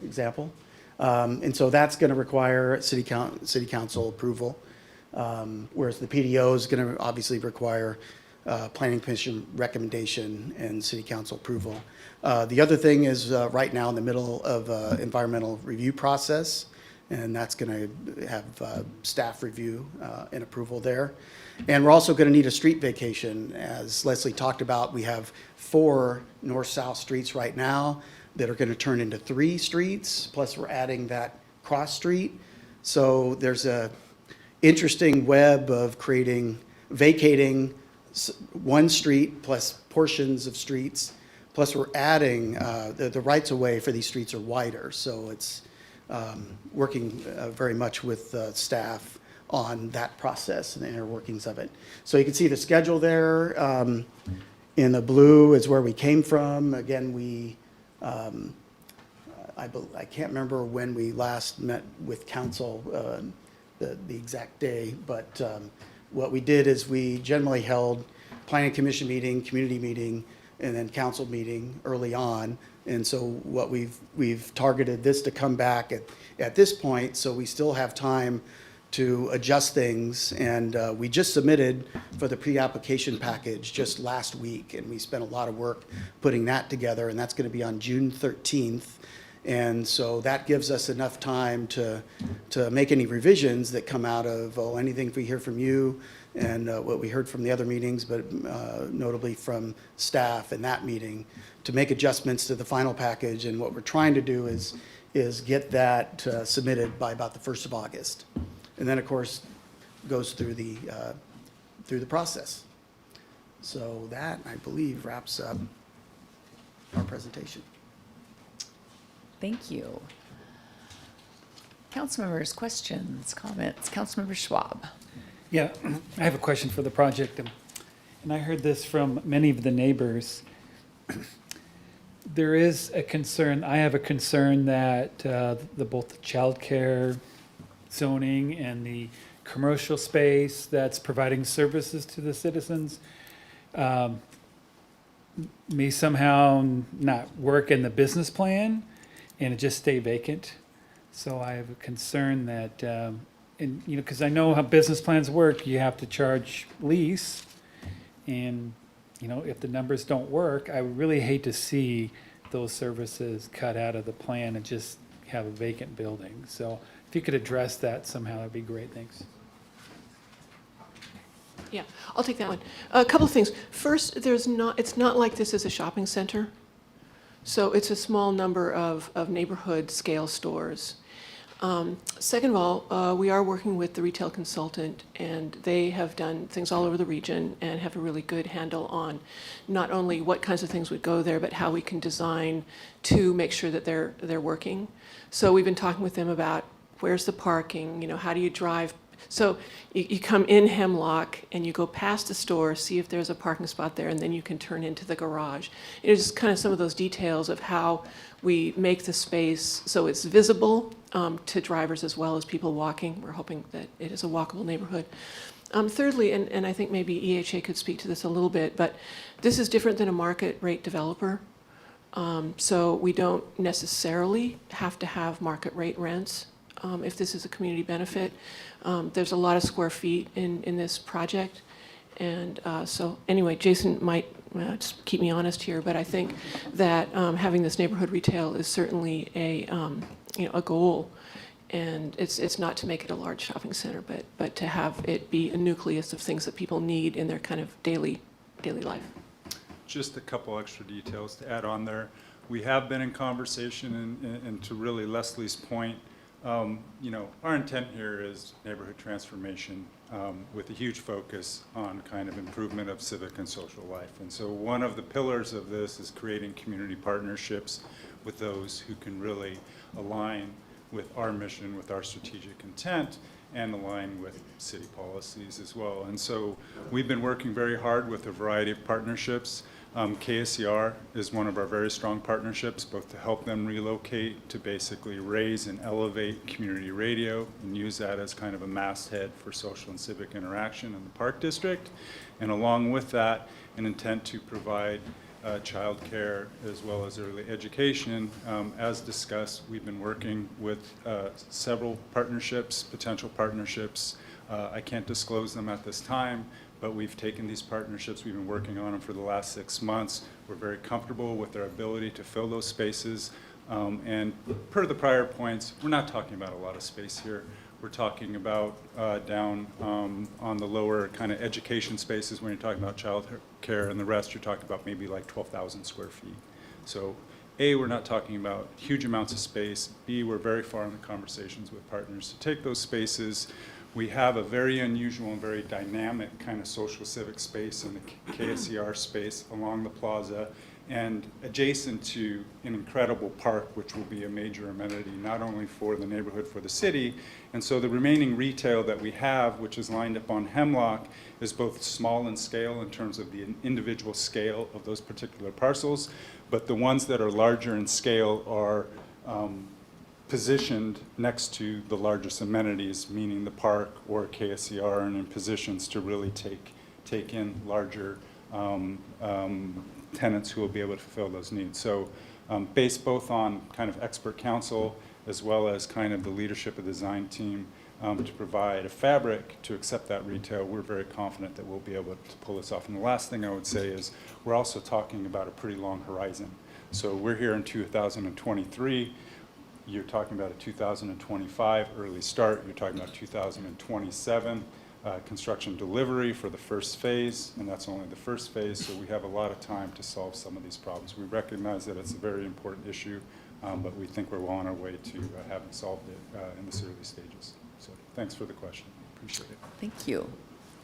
example. And so that's going to require city council approval, whereas the PDO is going to obviously require planning commission recommendation and city council approval. The other thing is right now in the middle of environmental review process, and that's going to have staff review and approval there. And we're also going to need a street vacation. As Leslie talked about, we have 4 north-south streets right now that are going to turn into 3 streets, plus we're adding that cross street. So there's a interesting web of vacating one street plus portions of streets, plus we're adding, the rights of way for these streets are wider. So it's working very much with staff on that process and the inner workings of it. So you can see the schedule there. In the blue is where we came from. Again, I can't remember when we last met with council, the exact day, but what we did is we generally held planning commission meeting, community meeting, and then council meeting early on. And so what we've targeted this to come back at this point, so we still have time to adjust things. And we just submitted for the pre-application package just last week, and we spent a lot of work putting that together, and that's going to be on June 13th. And so that gives us enough time to make any revisions that come out of anything we hear from you and what we heard from the other meetings, but notably from staff in that meeting, to make adjustments to the final package. And what we're trying to do is get that submitted by about the 1st of August. And then, of course, goes through the process. So that, I believe, wraps up our presentation. Thank you. Council members, questions, comments? Councilmember Schwab. Yeah, I have a question for the project, and I heard this from many of the neighbors. There is a concern, I have a concern that both the childcare zoning and the commercial space that's providing services to the citizens may somehow not work in the business plan and it just stay vacant. So I have a concern that, and because I know how business plans work, you have to charge lease, and if the numbers don't work, I would really hate to see those services cut out of the plan and just have a vacant building. So if you could address that somehow, that'd be great. Thanks. Yeah, I'll take that one. A couple of things. First, it's not like this is a shopping center. So it's a small number of neighborhood scale stores. Second of all, we are working with the retail consultant, and they have done things all over the region and have a really good handle on not only what kinds of things would go there, but how we can design to make sure that they're working. So we've been talking with them about where's the parking, how do you drive. So you come in Hemlock and you go past the store, see if there's a parking spot there, and then you can turn into the garage. It's just kind of some of those details of how we make the space so it's visible to drivers as well as people walking. We're hoping that it is a walkable neighborhood. Thirdly, and I think maybe EHA could speak to this a little bit, but this is different than a market rate developer. So we don't necessarily have to have market rate rents if this is a community benefit. There's a lot of square feet in this project. And so anyway, Jason might just keep me honest here, but I think that having this neighborhood retail is certainly a goal. And it's not to make it a large shopping center, but to have it be a nucleus of things that people need in their kind of daily life. Just a couple extra details to add on there. We have been in conversation, and to really Leslie's point, our intent here is neighborhood transformation with a huge focus on kind of improvement of civic and social life. And so one of the pillars of this is creating community partnerships with those who can really align with our mission, with our strategic intent, and align with city policies as well. And so we've been working very hard with a variety of partnerships. KSCR is one of our very strong partnerships, both to help them relocate, to basically raise and elevate community radio and use that as kind of a masthead for social and civic interaction in the Park District. And along with that, an intent to provide childcare as well as early education. As discussed, we've been working with several partnerships, potential partnerships. I can't disclose them at this time, but we've taken these partnerships, we've been working on them for the last 6 months. We're very comfortable with their ability to fill those spaces. And per the prior points, we're not talking about a lot of space here. We're talking about down on the lower kind of education spaces when you're talking about child care, and the rest you're talking about maybe like 12,000 square feet. So A, we're not talking about huge amounts of space. B, we're very far in the conversations with partners to take those spaces. We have a very unusual and very dynamic kind of social civic space in the KSCR space along the plaza and adjacent to an incredible park, which will be a major amenity, not only for the neighborhood, for the city. And so the remaining retail that we have, which is lined up on Hemlock, is both small in scale in terms of the individual scale of those particular parcels, but the ones that are larger in scale are positioned next to the largest amenities, meaning the park or KSCR, and in positions to really take in larger tenants who will be able to fulfill those needs. So based both on kind of expert counsel as well as kind of the leadership of the design team to provide a fabric to accept that retail, we're very confident that we'll be able to pull this off. And the last thing I would say is we're also talking about a pretty long horizon. So we're here in 2023. You're talking about a 2025 early start. You're talking about 2027 construction delivery for the first phase, and that's only the first phase, so we have a lot of time to solve some of these problems. We recognize that it's a very important issue, but we think we're well on our way to having solved it in this early stages. So thanks for the question. Appreciate it. Thank you.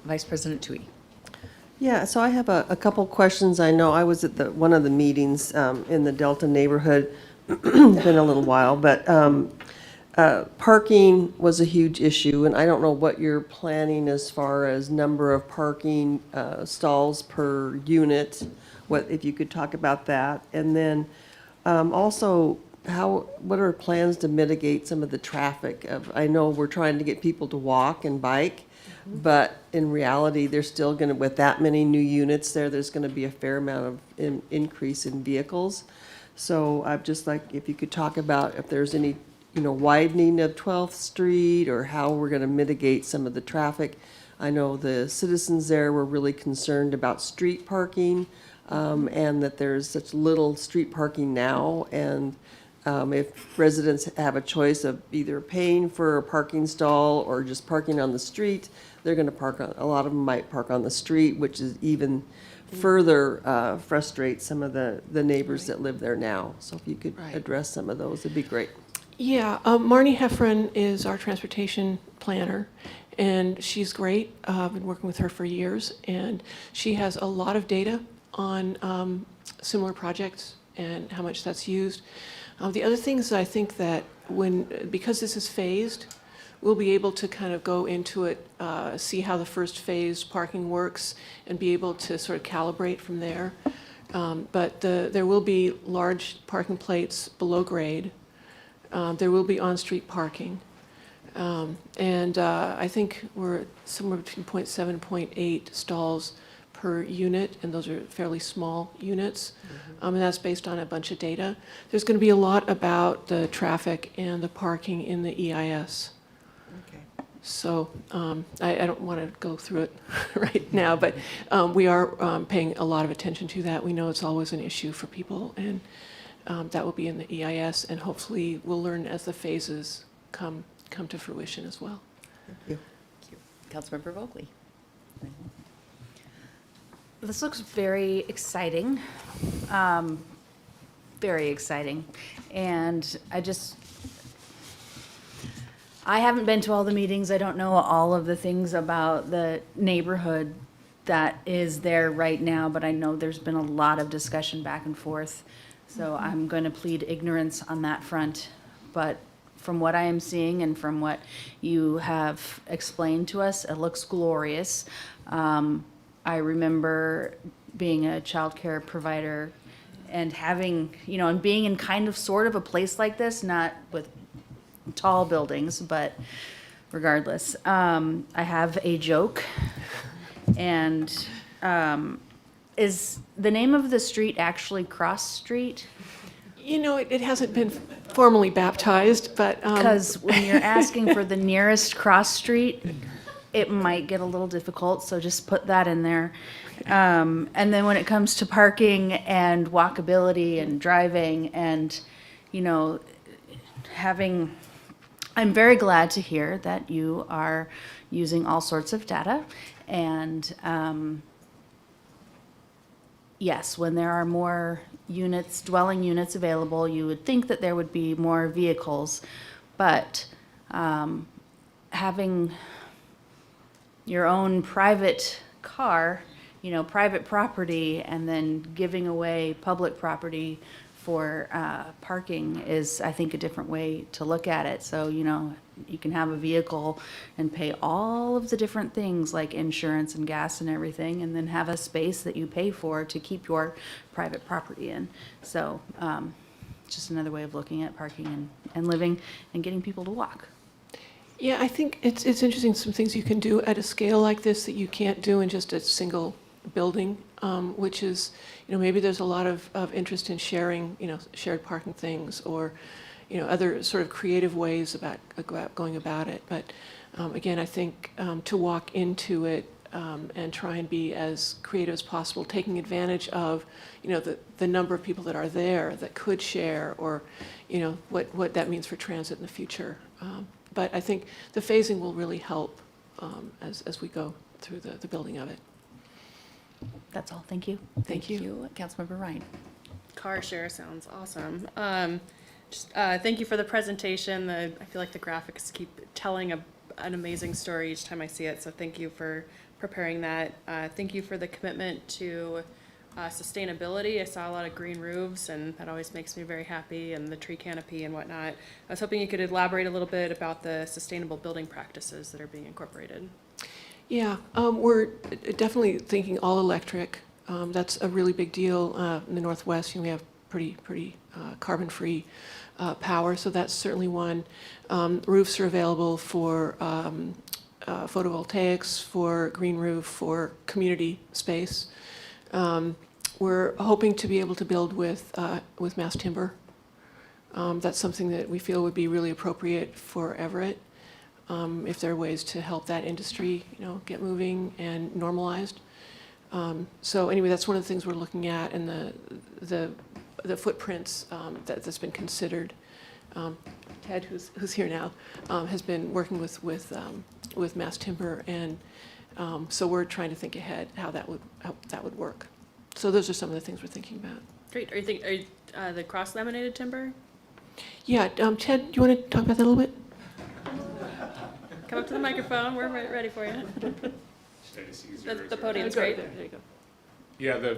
Vice President Tui. Yeah, so I have a couple questions. I know I was at one of the meetings in the Delta neighborhood. It's been a little while, but parking was a huge issue, and I don't know what you're planning as far as number of parking stalls per unit. If you could talk about that, and then also what are plans to mitigate some of the traffic? I know we're trying to get people to walk and bike, but in reality, there's still going to, with that many new units there's going to be a fair amount of increase in vehicles. So I'd just like if you could talk about if there's any, widening of 12th Street or how we're going to mitigate some of the traffic. I know the citizens there were really concerned about street parking and that there's such little street parking now. And if residents have a choice of either paying for a parking stall or just parking on the street, they're going to park on, a lot of them might park on the street, which is even further frustrate some of the neighbors that live there now. So if you could address some of those, it'd be great. Yeah, Marnie Heffron is our transportation planner, and she's great. I've been working with her for years, and she has a lot of data on similar projects and how much that's used. The other things I think that because this is phased, we'll be able to kind of go into it, see how the first phase parking works, and be able to sort of calibrate from there. But there will be large parking plates below grade. There will be on-street parking. And I think we're somewhere between 0.7 and 0.8 stalls per unit, and those are fairly small units. And that's based on a bunch of data. There's going to be a lot about the traffic and the parking in the EIS. Okay. So I don't want to go through it right now, but we are paying a lot of attention to that. We know it's always an issue for people, and that will be in the EIS, and hopefully we'll learn as the phases come to fruition as well. Thank you. Councilmember Vogely. This looks very exciting, very exciting. And I haven't been to all the meetings. I don't know all of the things about the neighborhood that is there right now, but I know there's been a lot of discussion back and forth. So I'm going to plead ignorance on that front. But from what I am seeing and from what you have explained to us, it looks glorious. I remember being a childcare provider and having, and being in kind of sort of a place like this, not with tall buildings, but regardless. I have a joke, and is the name of the street actually Cross Street? It hasn't been formally baptized, but Because when you're asking for the nearest cross street, it might get a little difficult, so just put that in there. And then when it comes to parking and walkability and driving and, I'm very glad to hear that you are using all sorts of data. And yes, when there are more dwelling units available, you would think that there would be more vehicles. But having your own private car, private property, and then giving away public property for parking is, I think, a different way to look at it. So, you can have a vehicle and pay all of the different things like insurance and gas and everything, and then have a space that you pay for to keep your private property in. So, just another way of looking at parking and living and getting people to walk. yeah, I think it's interesting, some things you can do at a scale like this that you can't do in just a single building, which is, maybe there's a lot of interest in sharing, shared parking things, or, other sort of creative ways about going about it. But again, I think to walk into it and try and be as creative as possible, taking advantage of, the number of people that are there that could share, or, what that means for transit in the future. But I think the phasing will really help as we go through the building of it. That's all. Thank you. Thank you. Councilmember Ryan. Car share sounds awesome. Thank you for the presentation. I feel like the graphics keep telling an amazing story each time I see it, so thank you for preparing that. Thank you for the commitment to sustainability. I saw a lot of green roofs, and that always makes me very happy, and the tree canopy and whatnot. I was hoping you could elaborate a little bit about the sustainable building practices that are being incorporated. Yeah, we're definitely thinking all electric. That's a really big deal. In the Northwest, we have pretty carbon-free power, so that's certainly one. Roofs are available for photovoltaics, for green roof, for community space. We're hoping to be able to build with mass timber. That's something that we feel would be really appropriate for Everett. If there are ways to help that industry, get moving and normalized. So anyway, that's one of the things we're looking at, and the footprints that's been considered. Ted, who's here now, has been working with mass timber, and so we're trying to think ahead how that would work. So those are some of the things we're thinking about. Great. Are you the cross-laminated timber? Yeah, Ted, do you want to talk about that a little bit? Come up to the microphone, we're ready for you. The podium's great. There you go. Yeah,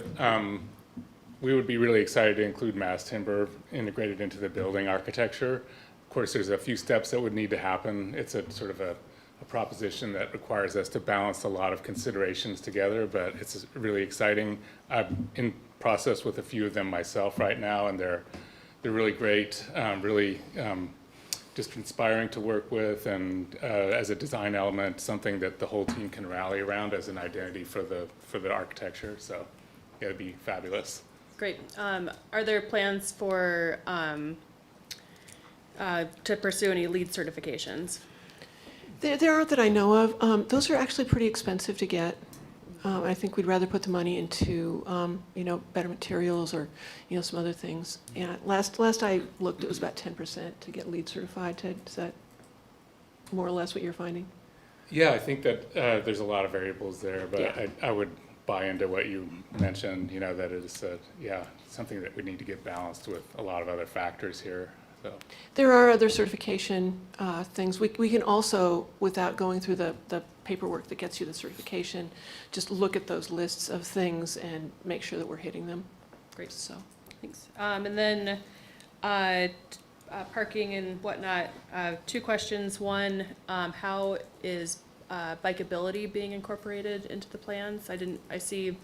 we would be really excited to include mass timber integrated into the building architecture. Of course, there's a few steps that would need to happen. It's a sort of a proposition that requires us to balance a lot of considerations together, but it's really exciting. I'm in process with a few of them myself right now, and they're really great, really just inspiring to work with, and as a design element, something that the whole team can rally around as an identity for the architecture. So yeah, it'd be fabulous. Great. Are there plans for, to pursue any LEED certifications? There aren't that I know of. Those are actually pretty expensive to get. I think we'd rather put the money into, better materials or, some other things. Yeah, last I looked, it was about 10% to get LEED certified. Ted, is that more or less what you're finding? Yeah, I think that there's a lot of variables there, but Yeah. I would buy into what you mentioned, that it is, something that we need to get balanced with a lot of other factors here. So. There are other certification things. We can also, without going through the paperwork that gets you the certification, just look at those lists of things and make sure that we're hitting them. Great. So, Thanks. And then parking and whatnot, 2 questions. One, how is bikeability being incorporated into the plans? I see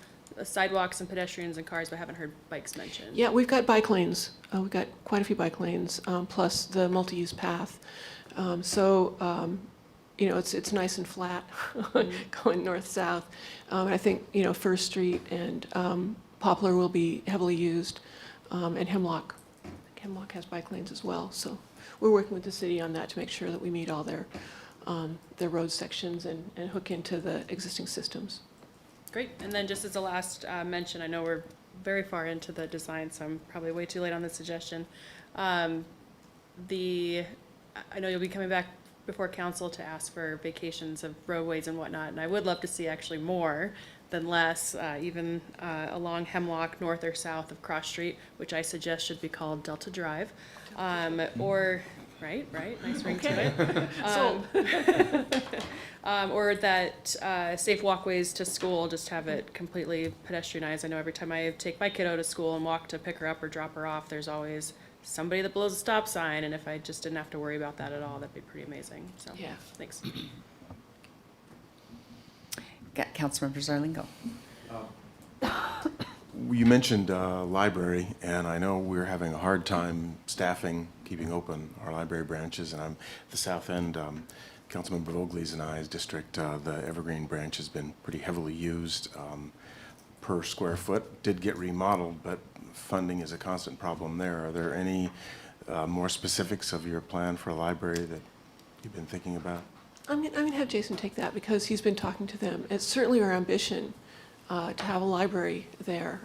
sidewalks and pedestrians and cars, but I haven't heard bikes mentioned. yeah, we've got bike lanes. We've got quite a few bike lanes, plus the multi-use path. It's nice and flat going north-south. I think, First Street and Poplar will be heavily used, and Hemlock. I think Hemlock has bike lanes as well. So we're working with the city on that to make sure that we meet all their road sections and hook into the existing systems. Great. And then just as a last mention, I know we're very far into the design, so I'm probably way too late on this suggestion. I know you'll be coming back before council to ask for vacations of roadways and whatnot, and I would love to see actually more than less, even along Hemlock, north or south of Cross Street, which I suggest should be called Delta Drive, or right, nice ring to it. Or that safe walkways to school, just have it completely pedestrianized. I know every time I take my kiddo to school and walk to pick her up or drop her off, there's always somebody that blows a stop sign, and if I just didn't have to worry about that at all, that'd be pretty amazing. So, Yeah. Thanks. Councilmember Zarlingo. You mentioned library, and I know we're having a hard time staffing, keeping open our library branches, and I'm at the south end. Councilmember Vogel's and I's district, the Evergreen branch has been pretty heavily used per square foot. Did get remodeled, but funding is a constant problem there. Are there any more specifics of your plan for a library that you've been thinking about? I'm going to have Jason take that because he's been talking to them. It's certainly our ambition to have a library there.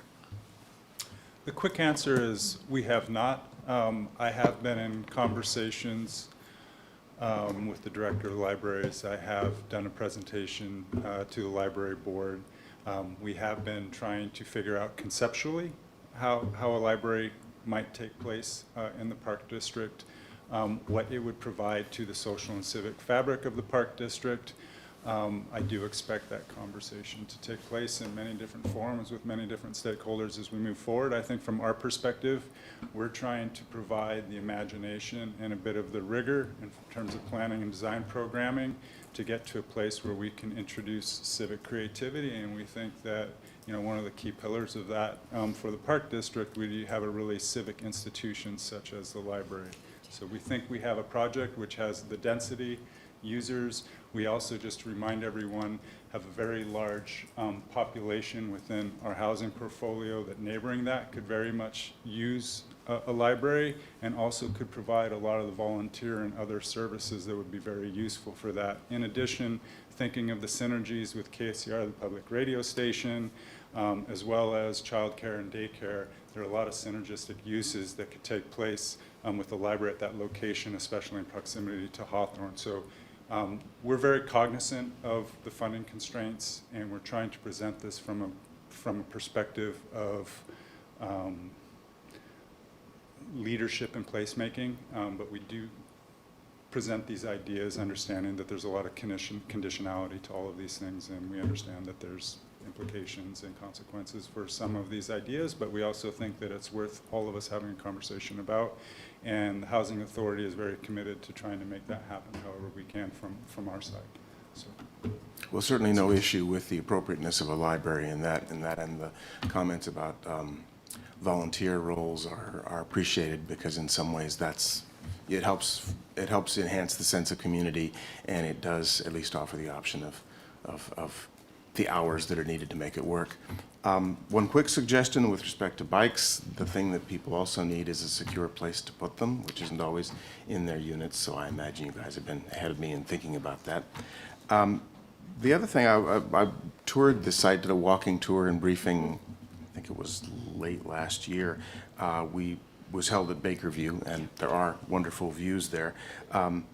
The quick answer is we have not. I have been in conversations with the director of the libraries. I have done a presentation to the library board. We have been trying to figure out conceptually how a library might take place in the Park District, what it would provide to the social and civic fabric of the Park District. I do expect that conversation to take place in many different forums with many different stakeholders as we move forward. I think from our perspective, we're trying to provide the imagination and a bit of the rigor in terms of planning and design programming to get to a place where we can introduce civic creativity, and we think that one of the key pillars of that for the Park District, we have a really civic institution such as the library. So we think we have a project which has the density, users. We also, just to remind everyone, have a very large population within our housing portfolio that neighboring that could very much use a library, and also could provide a lot of the volunteer and other services that would be very useful for that. In addition, thinking of the synergies with KCR, the public radio station, as well as childcare and daycare, there are a lot of synergistic uses that could take place with the library at that location, especially in proximity to Hawthorne. So we're very cognizant of the funding constraints, and we're trying to present this from a perspective of leadership and placemaking, but we do present these ideas, understanding that there's a lot of conditionality to all of these things, and we understand that there's implications and consequences for some of these ideas, but we also think that it's worth all of us having a conversation about, and the Housing Authority is very committed to trying to make that happen however we can from our side. So. Well, certainly no issue with the appropriateness of a library and the comments about volunteer roles are appreciated, because in some ways it helps enhance the sense of community, and it does at least offer the option of the hours that are needed to make it work. One quick suggestion with respect to bikes: the thing that people also need is a secure place to put them, which isn't always in their units, so I imagine you guys have been ahead of me in thinking about that. The other thing, I toured the site, did a walking tour and briefing, I think it was late last year. Was held at Bakerview, and there are wonderful views there. And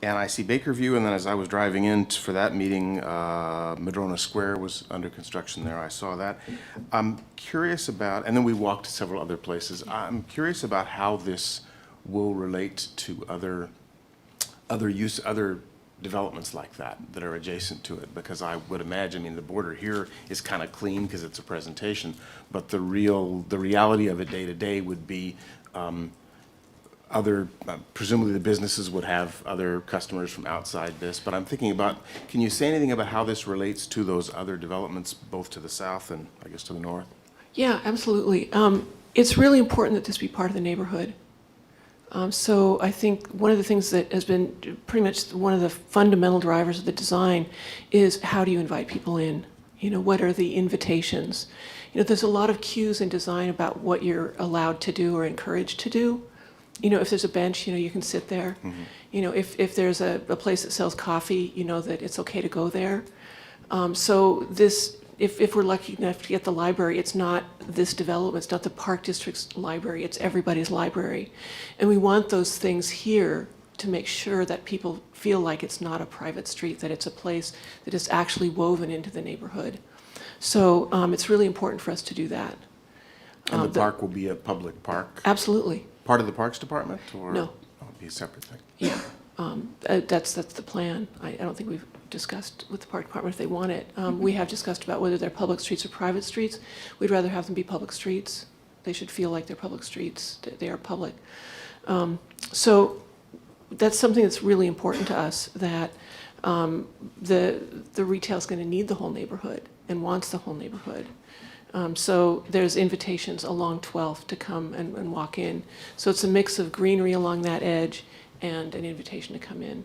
I see Bakerview, and then as I was driving in for that meeting, Madrona Square was under construction there. I saw that. I'm curious about, and then we walked to several other places. I'm curious about how this will relate to other developments like that are adjacent to it, because I would imagine, I mean, the border here is kind of clean because it's a presentation, but the reality of it day to day would be presumably the businesses would have other customers from outside this, but I'm thinking about, can you say anything about how this relates to those other developments, both to the south and I guess to the north? Yeah, absolutely. It's really important that this be part of the neighborhood. So I think one of the things that has been pretty much one of the fundamental drivers of the design is, how do you invite people in? You know, what are the invitations? You know, there's a lot of cues in design about what you're allowed to do or encouraged to do. You know, if there's a bench, you know, you can sit there. Mm-hmm. You know, if there's a place that sells coffee, you know that it's okay to go there. So this, if we're lucky enough to get the library, it's not this development, it's not the Park District's library, it's everybody's library. And we want those things here to make sure that people feel like it's not a private street, that it's a place that is actually woven into the neighborhood. So it's really important for us to do that. And the park will be a public park? Absolutely. Part of the Parks Department, or? No. Oh, it'll be a separate thing? Yeah, that's the plan. I don't think we've discussed with the Park Department if they want it. We have discussed about whether they're public streets or private streets. We'd rather have them be public streets. They should feel like they're public streets. They are public. So that's something that's really important to us, that the retail is going to need the whole neighborhood and wants the whole neighborhood. So there's invitations along 12th to come and walk in. So it's a mix of greenery along that edge and an invitation to come in.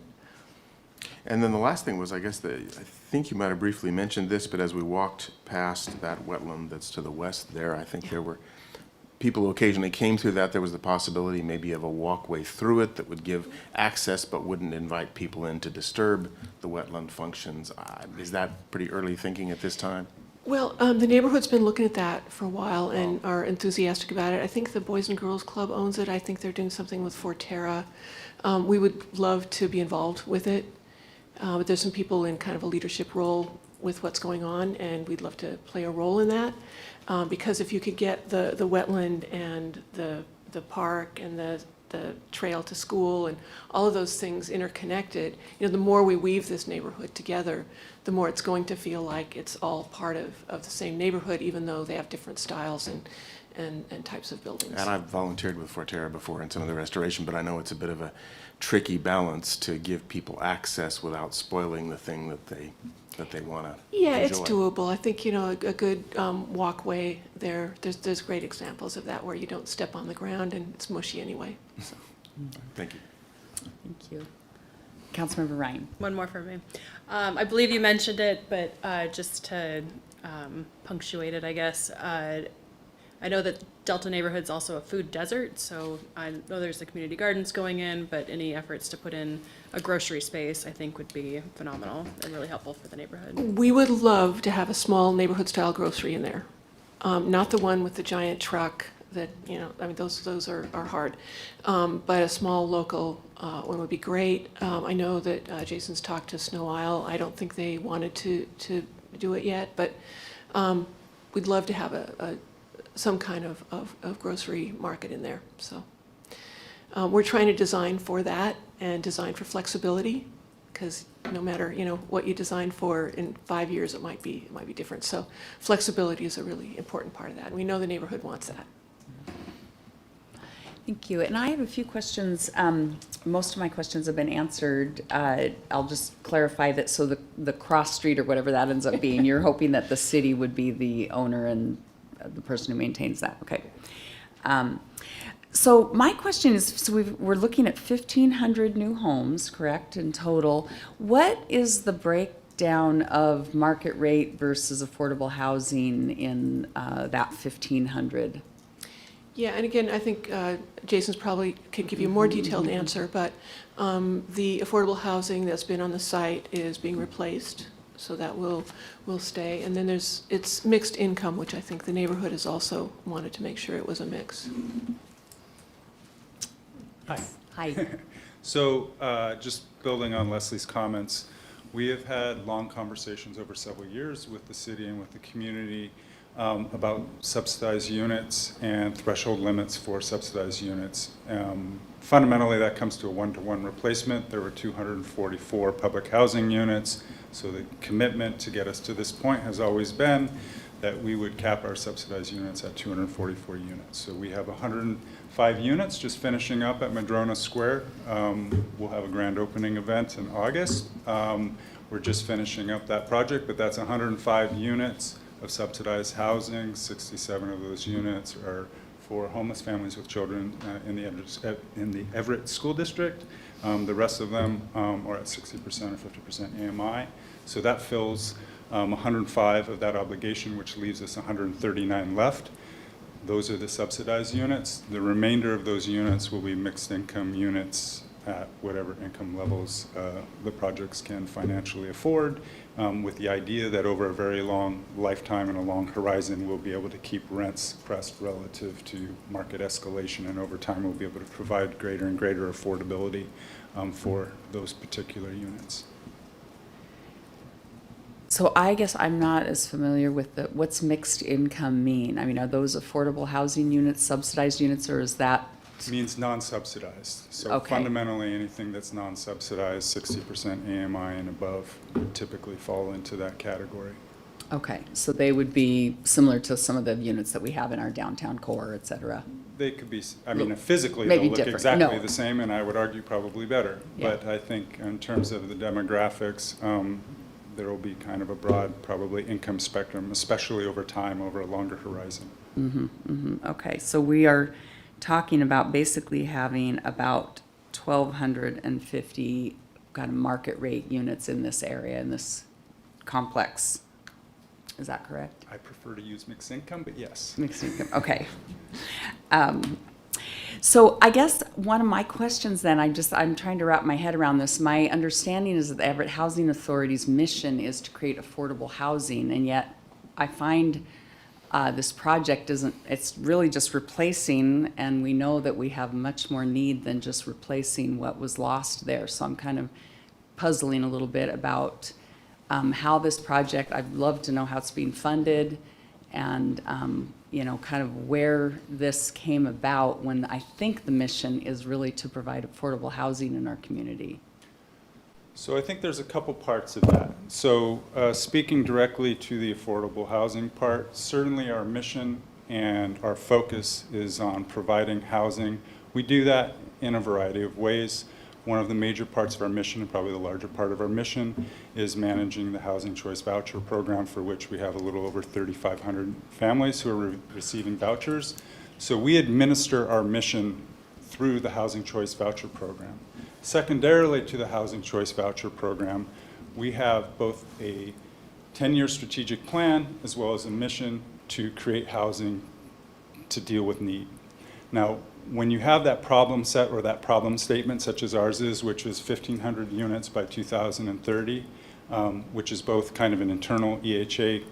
And then the last thing was, I guess, I think you might have briefly mentioned this, but as we walked past that wetland that's to the west there, I think there were people who occasionally came through that. There was the possibility maybe of a walkway through it that would give access but wouldn't invite people in to disturb the wetland functions. Is that pretty early thinking at this time? Well, the neighborhood's been looking at that for a while and are enthusiastic about it. I think the Boys and Girls Club owns it. I think they're doing something with Forterra. We would love to be involved with it, but there's some people in kind of a leadership role with what's going on, and we'd love to play a role in that. Because if you could get the wetland and the park and the trail to school and all of those things interconnected, you know, the more we weave this neighborhood together, the more it's going to feel like it's all part of the same neighborhood, even though they have different styles and types of buildings. And I've volunteered with Forterra before in some of the restoration, but I know it's a bit of a tricky balance to give people access without spoiling the thing that they want to Yeah, enjoy. it's doable. I think, you know, a good walkway there, there's great examples of that where you don't step on the ground and it's mushy anyway. So. Thank you. Thank you. Councilmember Ryan. One more for me. I believe you mentioned it, but just to punctuate it, I guess. I know that Delta neighborhood's also a food desert, so I know there's the community gardens going in, but any efforts to put in a grocery space, I think, would be phenomenal and really helpful for the neighborhood. We would love to have a small neighborhood-style grocery in there. Not the one with the giant truck that, you know, I mean, those are hard. But a small local one would be great. I know that Jason's talked to Snow Isle. I don't think they wanted to do it yet, but we'd love to have some kind of grocery market in there. So we're trying to design for that and design for flexibility, because no matter, what you design for in 5 years, it might be different. So flexibility is a really important part of that. And we know the neighborhood wants that. Thank you. And I have a few questions. Most of my questions have been answered. I'll just clarify that, so the cross street or whatever that ends up being, you're hoping that the city would be the owner and the person who maintains that. Okay. So my question is, so we're looking at 1,500 new homes, correct, in total. What is the breakdown of market rate versus affordable housing in that 1,500? Yeah, and again, I think Jason's probably can give you a more detailed answer, but the affordable housing that's been on the site is being replaced, so that will stay. And then it's mixed income, which I think the neighborhood has also wanted to make sure it was a mix. Hi. Hi. So just building on Leslie's comments, we have had long conversations over several years with the city and with the community about subsidized units and threshold limits for subsidized units. Fundamentally, that comes to a one-to-one replacement. There were 244 public housing units, so the commitment to get us to this point has always been that we would cap our subsidized units at 244 units. So we have 105 units just finishing up at Madrona Square. We'll have a grand opening event in August. We're just finishing up that project, but that's 105 units of subsidized housing. 67 of those units are for homeless families with children in the Everett School District. The rest of them are at 60% or 50% AMI. So that fills 105 of that obligation, which leaves us 139 left. Those are the subsidized units. The remainder of those units will be mixed income units at whatever income levels the projects can financially afford, with the idea that over a very long lifetime and a long horizon, we'll be able to keep rents pressed relative to market escalation, and over time, we'll be able to provide greater and greater affordability for those particular units. So I guess I'm not as familiar with what's mixed income mean? I mean, are those affordable housing units, subsidized units, or is that? It means non-subsidized. So Okay. fundamentally, anything that's non-subsidized, 60% AMI and above, would typically fall into that category. Okay, so they would be similar to some of the units that we have in our downtown core, et cetera? They could be, I mean, physically, Maybe they'll look different. exactly No. the same, and I would argue probably better. Yeah. But I think in terms of the demographics, there will be kind of a broad, probably, income spectrum, especially over time, over a longer horizon. Okay, so we are talking about basically having about 1,250 kind of market rate units in this area, in this complex. Is that correct? I prefer to use mixed income, but yes. Mixed income, okay. So I guess one of my questions then, I'm trying to wrap my head around this. My understanding is that the Everett Housing Authority's mission is to create affordable housing, and yet I find this project it's really just replacing, and we know that we have much more need than just replacing what was lost there. So I'm kind of puzzling a little bit about how this project, I'd love to know how it's being funded, and kind of where this came about, when I think the mission is really to provide affordable housing in our community. So I think there's a couple parts of that. So speaking directly to the affordable housing part, certainly our mission and our focus is on providing housing. We do that in a variety of ways. One of the major parts of our mission, and probably the larger part of our mission, is managing the Housing Choice Voucher Program, for which we have a little over 3,500 families who are receiving vouchers. So we administer our mission through the Housing Choice Voucher Program. Secondarily to the Housing Choice Voucher Program, we have both a 10-year strategic plan as well as a mission to create housing to deal with need. Now, when you have that problem set or that problem statement, such as ours is, which is 1,500 units by 2030, which is both kind of an internal EHA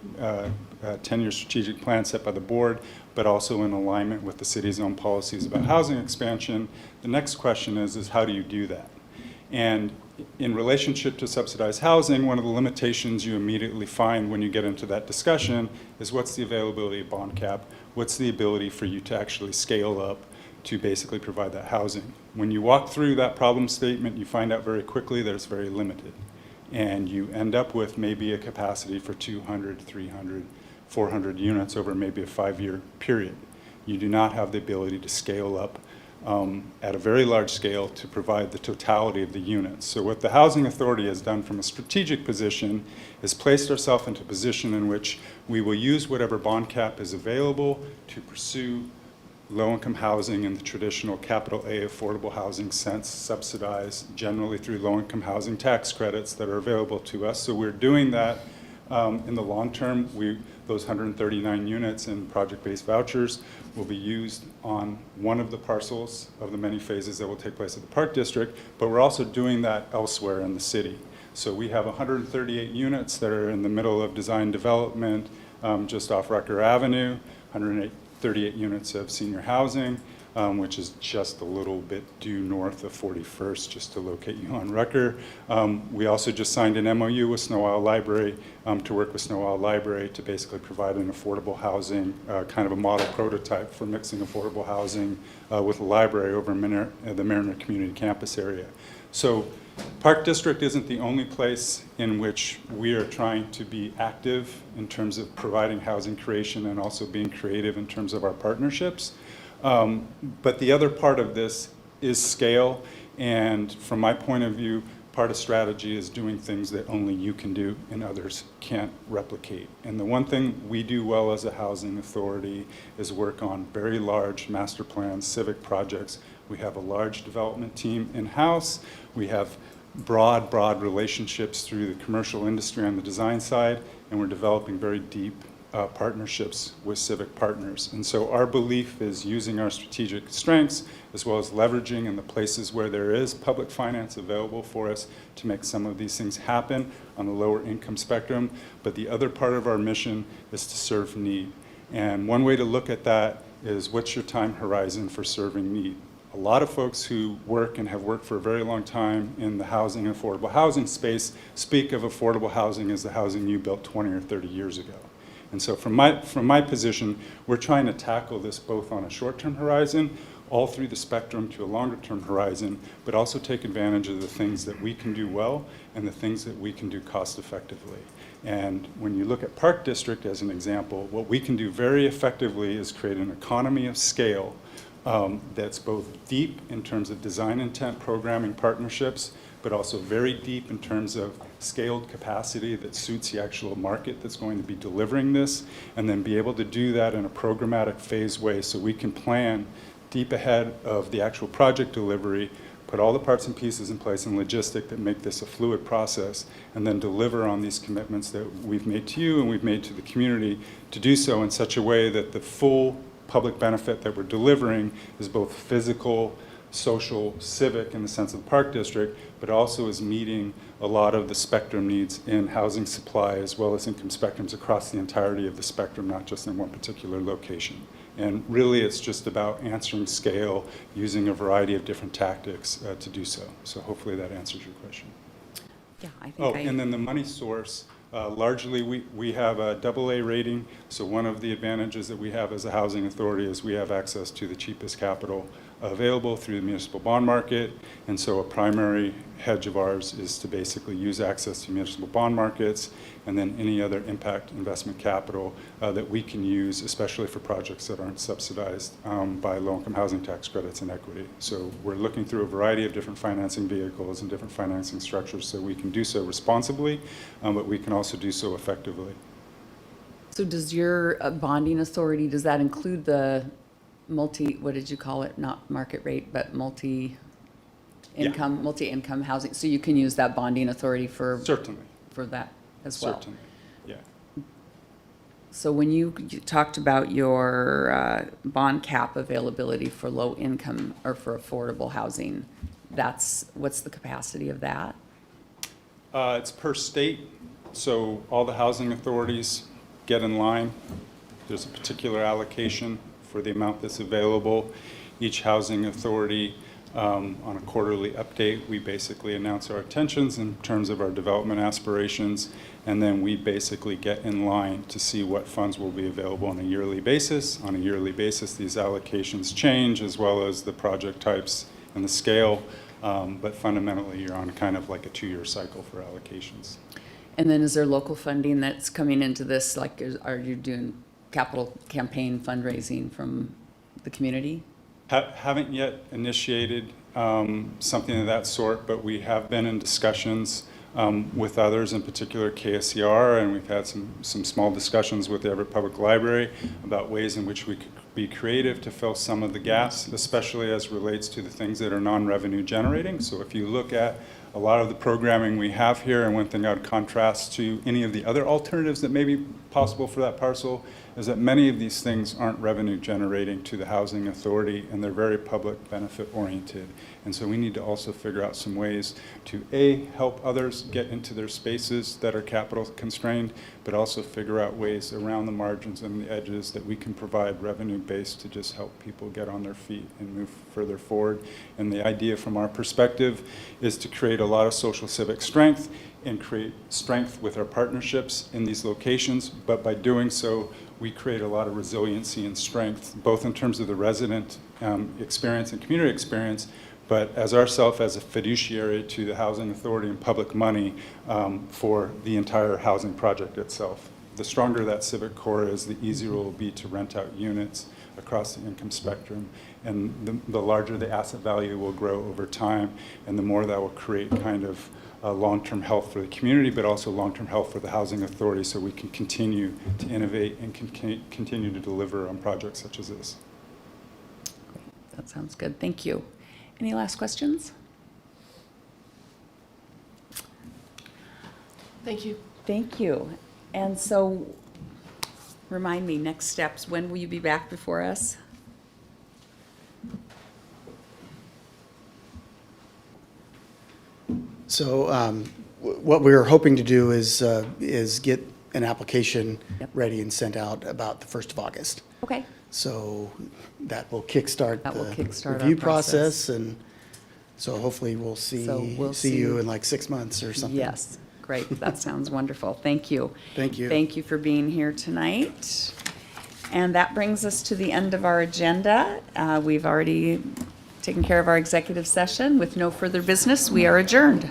10-year strategic plan set by the board, but also in alignment with the city's own policies about housing expansion, the next question is how do you do that? And in relationship to subsidized housing, one of the limitations you immediately find when you get into that discussion is what's the availability of bond cap? What's the ability for you to actually scale up to basically provide that housing. When you walk through that problem statement, you find out very quickly that it's very limited. And you end up with maybe a capacity for 200, 300, 400 units over maybe a 5-year period. You do not have the ability to scale up at a very large scale to provide the totality of the units. So what the Housing Authority has done from a strategic position is placed ourselves into a position in which we will use whatever bond cap is available to pursue low-income housing in the traditional capital A affordable housing sense, subsidized generally through low-income housing tax credits that are available to us. So we're doing that in the long term. Those 139 units in project-based vouchers will be used on one of the parcels of the many phases that will take place at the Park District, but we're also doing that elsewhere in the city. So we have 138 units that are in the middle of design development just off Rucker Avenue, 138 units of senior housing, which is just a little bit due north of 41st, just to locate you on Rucker. We also just signed an MOU with Snow Isle Library to work with Snow Isle Library to basically provide an affordable housing, kind of a model prototype for mixing affordable housing with a library over in the Mariner Community Campus area. So Park District isn't the only place in which we are trying to be active in terms of providing housing creation and also being creative in terms of our partnerships. But the other part of this is scale, and from my point of view, part of strategy is doing things that only you can do and others can't replicate. And the one thing we do well as a housing authority is work on very large master plans, civic projects. We have a large development team in-house. We have broad relationships through the commercial industry on the design side, and we're developing very deep partnerships with civic partners. And so our belief is using our strategic strengths as well as leveraging in the places where there is public finance available for us to make some of these things happen on the lower income spectrum. But the other part of our mission is to serve need. And one way to look at that is, what's your time horizon for serving need? A lot of folks who work and have worked for a very long time in the housing and affordable housing space speak of affordable housing as the housing you built 20 or 30 years ago. And so from my position, we're trying to tackle this both on a short-term horizon, all through the spectrum to a longer-term horizon, but also take advantage of the things that we can do well and the things that we can do cost-effectively. And when you look at Park District as an example, what we can do very effectively is create an economy of scale that's both deep in terms of design intent programming partnerships, but also very deep in terms of scaled capacity that suits the actual market that's going to be delivering this, and then be able to do that in a programmatic phase way so we can plan deep ahead of the actual project delivery, put all the parts and pieces in place and logistic that make this a fluid process, and then deliver on these commitments that we've made to you and we've made to the community, to do so in such a way that the full public benefit that we're delivering is both physical, social, civic in the sense of the Park District, but also is meeting a lot of the spectrum needs in housing supply as well as income spectrums across the entirety of the spectrum, not just in one particular location. And really it's just about answering scale using a variety of different tactics to do so. So hopefully that answers your question. Yeah, I think and then the money source, largely we have a AA rating, so one of the advantages that we have as a housing authority is we have access to the cheapest capital available through the municipal bond market, and so a primary hedge of ours is to basically use access to municipal bond markets and then any other impact investment capital that we can use, especially for projects that aren't subsidized by low-income housing tax credits and equity. So we're looking through a variety of different financing vehicles and different financing structures so we can do so responsibly, but we can also do so effectively. So does your bonding authority, does that include the what did you call it? Not market rate, but multi-income housing? So you can use that bonding authority for that as well? Certainly, yeah. So when you talked about your bond cap availability for low income or for affordable housing, what's the capacity of that? It's per state, so all the housing authorities get in line. There's a particular allocation for the amount that's available. Each housing authority On a quarterly update, we basically announce our intentions in terms of our development aspirations, and then we basically get in line to see what funds will be available on a yearly basis. On a yearly basis, these allocations change, as well as the project types and the scale, but fundamentally, you're on kind of like a 2-year cycle for allocations. And then is there local funding that's coming into this? Like, are you doing capital campaign fundraising from the community? Haven't yet initiated something of that sort, but we have been in discussions with others, in particular KSCR, and we've had some small discussions with the Everett Public Library about ways in which we could be creative to fill some of the gaps, especially as relates to the things that are non-revenue generating. So if you look at a lot of the programming we have here, and one thing I would contrast to any of the other alternatives that may be possible for that parcel, is that many of these things aren't revenue generating to the housing authority, and they're very public benefit oriented. And so we need to also figure out some ways to A, help others get into their spaces that are capital constrained, but also figure out ways around the margins and the edges that we can provide revenue based to just help people get on their feet and move further forward. And the idea from our perspective is to create a lot of social civic strength and create strength with our partnerships in these locations, but by doing so, we create a lot of resiliency and strength, both in terms of the resident experience and community experience, but as ourselves as a fiduciary to the housing authority and public money for the entire housing project itself. The stronger that civic core is, the easier it will be to rent out units across the income spectrum, and the larger the asset value will grow over time, and the more that will create kind of long-term health for the community, but also long-term health for the housing authority, so we can continue to innovate and continue to deliver on projects such as this. That sounds good. Thank you. Any last questions? Thank you. Thank you. And so, remind me, next steps, when will you be back before us? So what we're hoping to do is get an application ready and sent out about the 1st of August. Okay. So that will kickstart That will the kickstart our review process. process, and so hopefully we'll see So we'll see you in like 6 months or something. Yes, great. That sounds wonderful. Thank you. Thank you. Thank you for being here tonight. And that brings us to the end of our agenda. We've already taken care of our executive session. With no further business, we are adjourned.